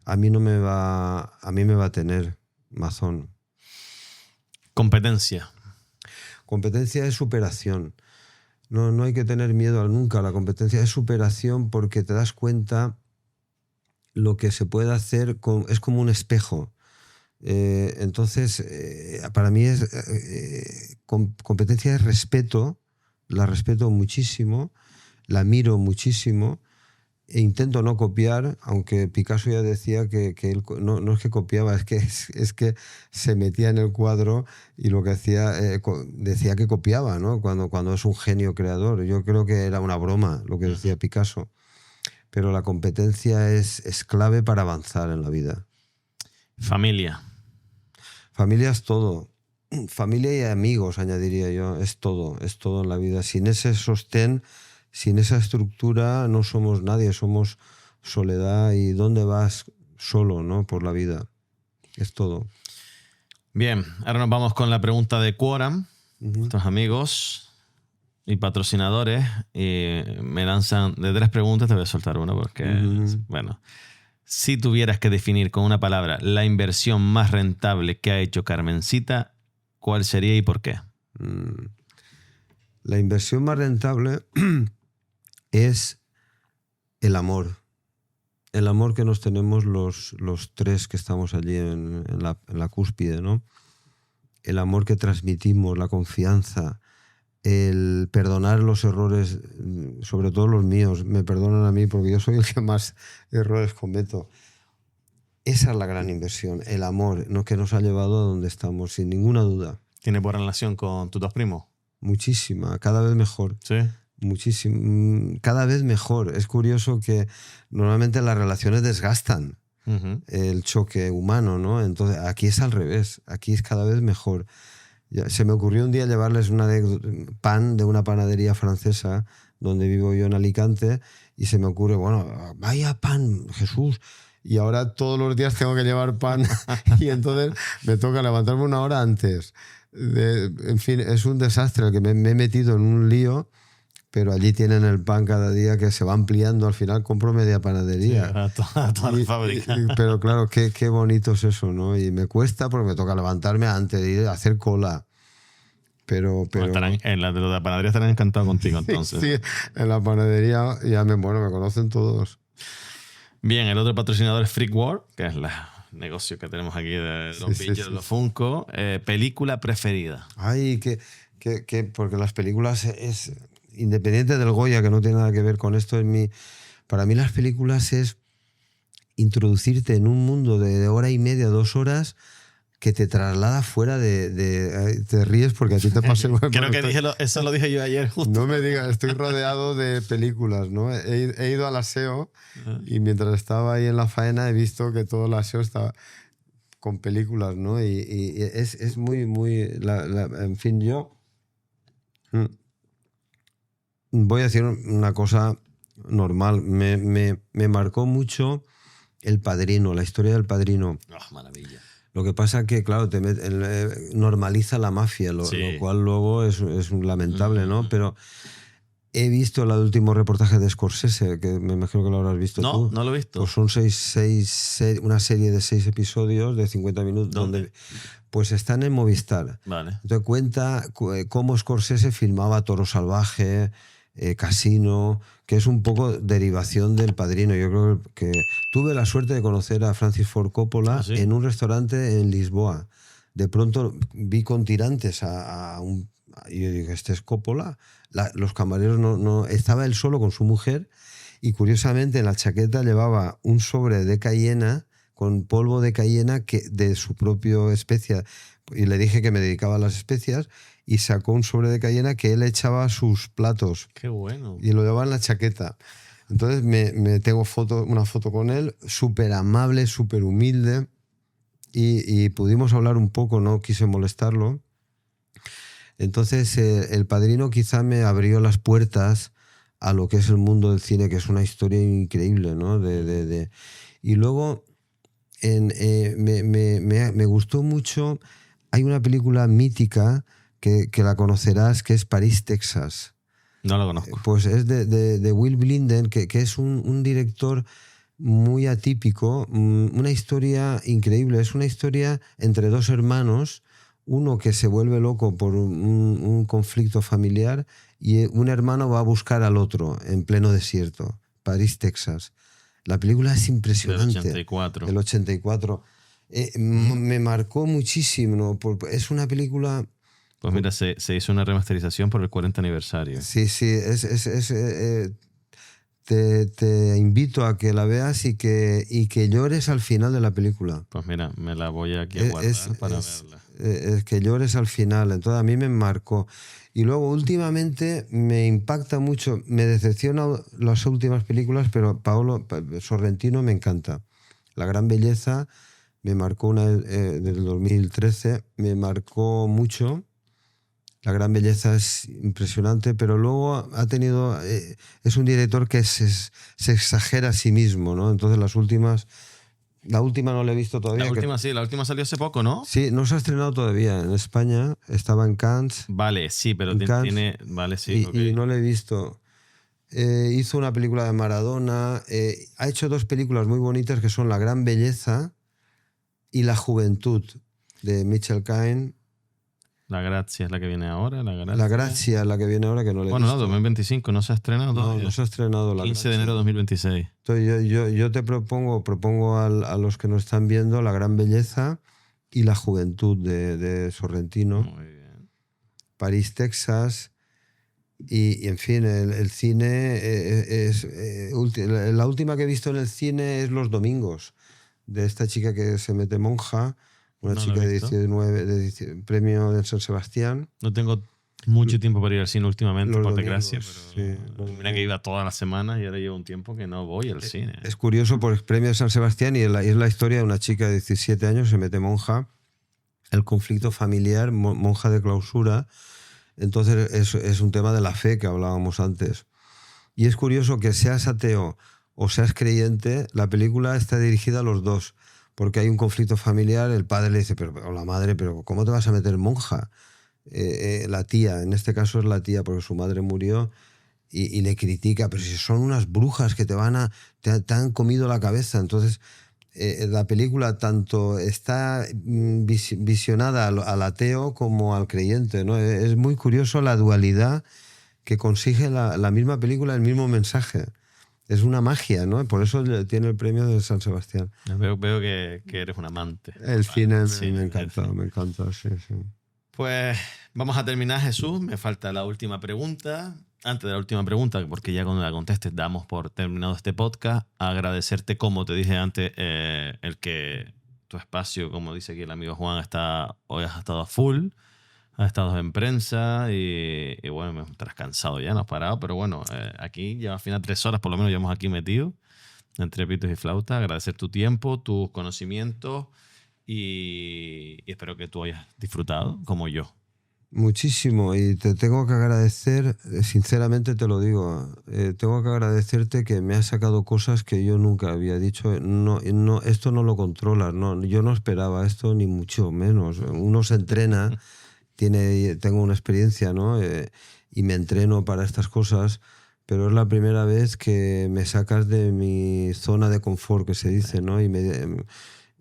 A mí me va a tener Mazón. Competencia. Competencia es superación. No hay que tener miedo nunca. La competencia es superación porque te das cuenta lo que se puede hacer. Es como un espejo. Entonces, para mí competencia es respeto, la respeto muchísimo, la miro muchísimo e intento no copiar, aunque Picasso ya decía que él no es que copiaba, es que se metía en el cuadro y lo que hacía, decía que copiaba, ¿no? Cuando es un genio creador. Yo creo que era una broma lo que decía Picasso, pero la competencia es clave para avanzar en la vida. Familia. Familia es todo. Familia y amigos, añadiría yo. Es todo en la vida. Sin ese sostén, sin esa estructura, no somos nadie. Somos soledad. ¿Y dónde vas solo, no? Por la vida. Es todo. Bien, ahora nos vamos con la pregunta de Quorum. Nuestros amigos y patrocinadores. Y me lanzan de 3 preguntas. Te voy a soltar una porque, bueno... Si tuvieras que definir con una palabra la inversión más rentable que ha hecho Carmencita, ¿cuál sería y por qué? La inversión más rentable es el amor. El amor que nos tenemos los 3 que estamos allí en la cúspide, ¿no? El amor que transmitimos, la confianza, el perdonar los errores, sobre todo los míos. Me perdonan a mí porque yo soy el que más errores cometo. Esa es la gran inversión, el amor, ¿no? Que nos ha llevado a donde estamos, sin ninguna duda. ¿Tienes buena relación con tus 2 primos? Muchísima, cada vez mejor. Sí. Muchísimo, cada vez mejor. Es curioso que normalmente las relaciones desgastan el choque humano, ¿no? Entonces aquí es al revés, aquí es cada vez mejor. Se me ocurrió un día llevarles pan de una panadería francesa donde vivo yo en Alicante y se me ocurre, bueno, vaya pan, Jesús. Y ahora todos los días tengo que llevar pan y entonces me toca levantarme una hora antes. En fin, es un desastre, que me he metido en un lío, pero allí tienen el pan cada día que se va ampliando. Al final compro media panadería. Sí, toda la fábrica. Pero claro, qué bonito es eso, ¿no? Y me cuesta porque me toca levantarme antes de ir a hacer cola. Pero En la de la panadería estarán encantados contigo, entonces. Sí, en la panadería ya me conocen todos. Bien, el otro patrocinador es Freakword, que es el negocio que tenemos aquí de los bichos, de los Funko. Película preferida. Ay, porque las películas es independiente del Goya, que no tiene nada que ver con esto, para mí las películas es introducirte en un mundo de hora y media, 2 horas, que te traslada fuera te ríes porque a ti te pasa igual. Creo que eso lo dije yo ayer justo. No me digas, estoy rodeado de películas, ¿no? He ido al aseo y mientras estaba ahí en la faena he visto que todo el aseo estaba con películas, ¿no? Y es muy, muy... en fin, yo voy a decir una cosa normal. Me marcó mucho El Padrino, la historia del Padrino. Oh, maravilla. Lo que pasa que, claro, normaliza la mafia, lo cual luego es lamentable, ¿no? Pero he visto el último reportaje de Scorsese, que me imagino que lo habrás visto tú. No lo he visto. Pues son una serie de 6 episodios de 50 minutos. ¿Dónde? Pues están en Movistar. Vale. Entonces cuenta cómo Scorsese filmaba Toro Salvaje, Casino, que es un poco derivación del Padrino. Yo creo que tuve la suerte de conocer a Francis Ford Coppola en un restaurante en Lisboa. De pronto vi con tirantes y yo dije, ¿este es Coppola? Los camareros no... Estaba él solo con su mujer y curiosamente en la chaqueta llevaba un sobre de cayena con polvo de cayena de su propia especia. Y le dije que me dedicaba a las especias y sacó un sobre de cayena que él echaba a sus platos. ¡Qué bueno! Y lo llevaba en la chaqueta. Entonces me tengo una foto con él, súper amable, súper humilde, y pudimos hablar un poco, no quise molestarlo. Entonces El Padrino quizá me abrió las puertas a lo que es el mundo del cine, que es una historia increíble, ¿no? Y luego me gustó mucho, hay una película mítica que la conocerás, que es París, Texas. No lo conozco. Pues es de Will Blinden, que es un director muy atípico, una historia increíble. Es una historia entre 2 hermanos, uno que se vuelve loco por un conflicto familiar y un hermano va a buscar al otro en pleno desierto. París, Texas. La película es impresionante. Del 84. Del 84. Me marcó muchísimo, ¿no? Es una película... Pues mira, se hizo una remasterización por el 40 aniversario. Sí, te invito a que la veas y que llores al final de la película. Pues mira, me la voy aquí a guardar para verla. Es que llores al final. Entonces a mí me marcó. Y luego últimamente me impacta mucho, me decepcionan las últimas películas, pero Paolo Sorrentino me encanta. La Gran Belleza me marcó del 2013, me marcó mucho. La Gran Belleza es impresionante, pero luego es un director que se exagera a sí mismo, ¿no? Entonces la última no la he visto todavía. La última salió hace poco, ¿no? Sí, no se ha estrenado todavía en España, estaba en Cannes. Vale, sí, pero vale, sí. Y no la he visto. Hizo una película de Maradona, ha hecho 2 películas muy bonitas que son La Gran Belleza y La Juventud, de Michael Caine. La Gracia es la que viene ahora. La Gracia es la que viene ahora, que no le he visto. No, 2025, no se ha estrenado todavía. No se ha estrenado La 15 de enero de 2026. Entonces yo te propongo a los que nos están viendo La Gran Belleza y La Juventud de Sorrentino. Muy bien. París, Texas. Y en fin, el cine la última que he visto en el cine es Los Domingos, de esta chica que se mete monja. Una chica de 19, premio de San Sebastián. No tengo mucho tiempo para ir al cine últimamente, por desgracia, pero sí, mira que iba todas las semanas y ahora llevo un tiempo que no voy al cine. Es curioso por el premio de San Sebastián y es la historia de una chica de 17 años, se mete monja, el conflicto familiar, monja de clausura. Entonces es un tema de la fe que hablábamos antes. Y es curioso que seas ateo o seas creyente, la película está dirigida a los dos, porque hay un conflicto familiar, el padre le dice, o la madre, pero ¿cómo te vas a meter monja? La tía, en este caso es la tía, porque su madre murió, y le critica, pero si son unas brujas que te han comido la cabeza. Entonces, la película tanto está visionada al ateo como al creyente, ¿no? Es muy curioso la dualidad que consigue la misma película, el mismo mensaje. Es una magia, ¿no? Por eso tiene el premio de San Sebastián. Veo que eres un amante. El cine me encanta, sí. Pues vamos a terminar, Jesús. Me falta la última pregunta. Antes de la última pregunta, porque ya cuando la contestes damos por terminado este podcast, agradecerte, como te dije antes, el que tu espacio, como dice aquí el amigo Juan, hoy has estado a full, has estado en prensa y bueno, estarás cansado ya, no has parado, pero bueno, aquí ya al final 3 horas por lo menos llevamos aquí metidos, entre pitos y flautas. Agradecer tu tiempo, tus conocimientos y espero que tú hayas disfrutado como yo. Muchísimo, y te tengo que agradecer, sinceramente te lo digo, tengo que agradecerte que me has sacado cosas que yo nunca había dicho. No, esto no lo controlas, no, yo no esperaba esto ni mucho menos. Uno se entrena, tengo una experiencia, ¿no? Y me entreno para estas cosas, pero es la primera vez que me sacas de mi zona de confort, que se dice, ¿no?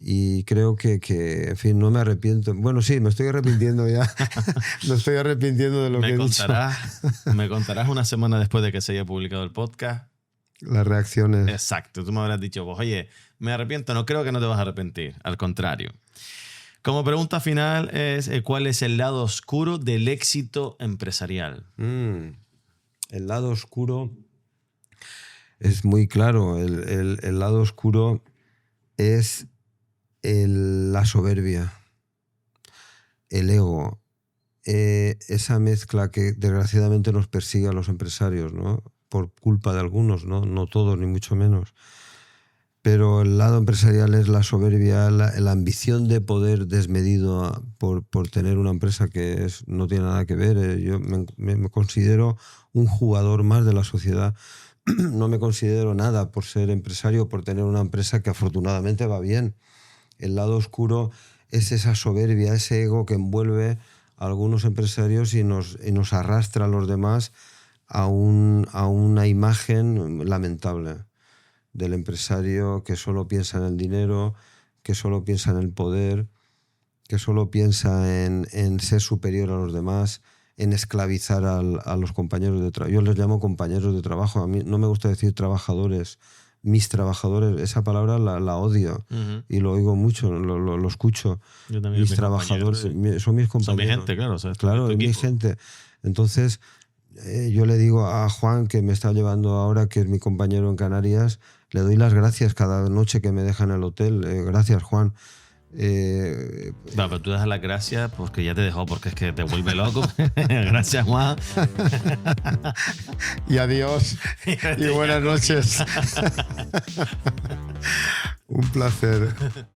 Y creo que, en fin, no me arrepiento. Bueno, sí, me estoy arrepintiendo ya. Me estoy arrepintiendo de lo que he dicho. Me contarás una semana después de que se haya publicado el podcast. Las reacciones. Exacto. Tú me habrás dicho, pues, oye, me arrepiento. No creo que no te vas a arrepentir. Al contrario. Como pregunta final es, ¿cuál es el lado oscuro del éxito empresarial? El lado oscuro es muy claro. El lado oscuro es la soberbia, el ego, esa mezcla que desgraciadamente nos persigue a los empresarios, ¿no? Por culpa de algunos, no todos, ni mucho menos. Pero el lado empresarial es la soberbia, la ambición de poder desmedido por tener una empresa que no tiene nada que ver. Yo me considero un jugador más de la sociedad. No me considero nada por ser empresario, por tener una empresa que afortunadamente va bien. El lado oscuro es esa soberbia, ese ego que envuelve a algunos empresarios y nos arrastra a los demás a una imagen lamentable del empresario que solo piensa en el dinero, que solo piensa en el poder, que solo piensa en ser superior a los demás, en esclavizar a los compañeros de trabajo. Yo les llamo compañeros de trabajo. A mí no me gusta decir trabajadores. Mis trabajadores, esa palabra la odio. Y lo oigo mucho, lo escucho. Yo también. Mis trabajadores son mis compañeros. Son mi gente, claro. O sea, claro, es mi gente. Entonces, yo le digo a Juan, que me está llevando ahora, que es mi compañero en Canarias, le doy las gracias cada noche que me deja en el hotel. Gracias, Juan. Pero tú das las gracias porque ya te dejó, porque es que te vuelve loco. Gracias, Juan. Y adiós. Y buenas noches. Un placer.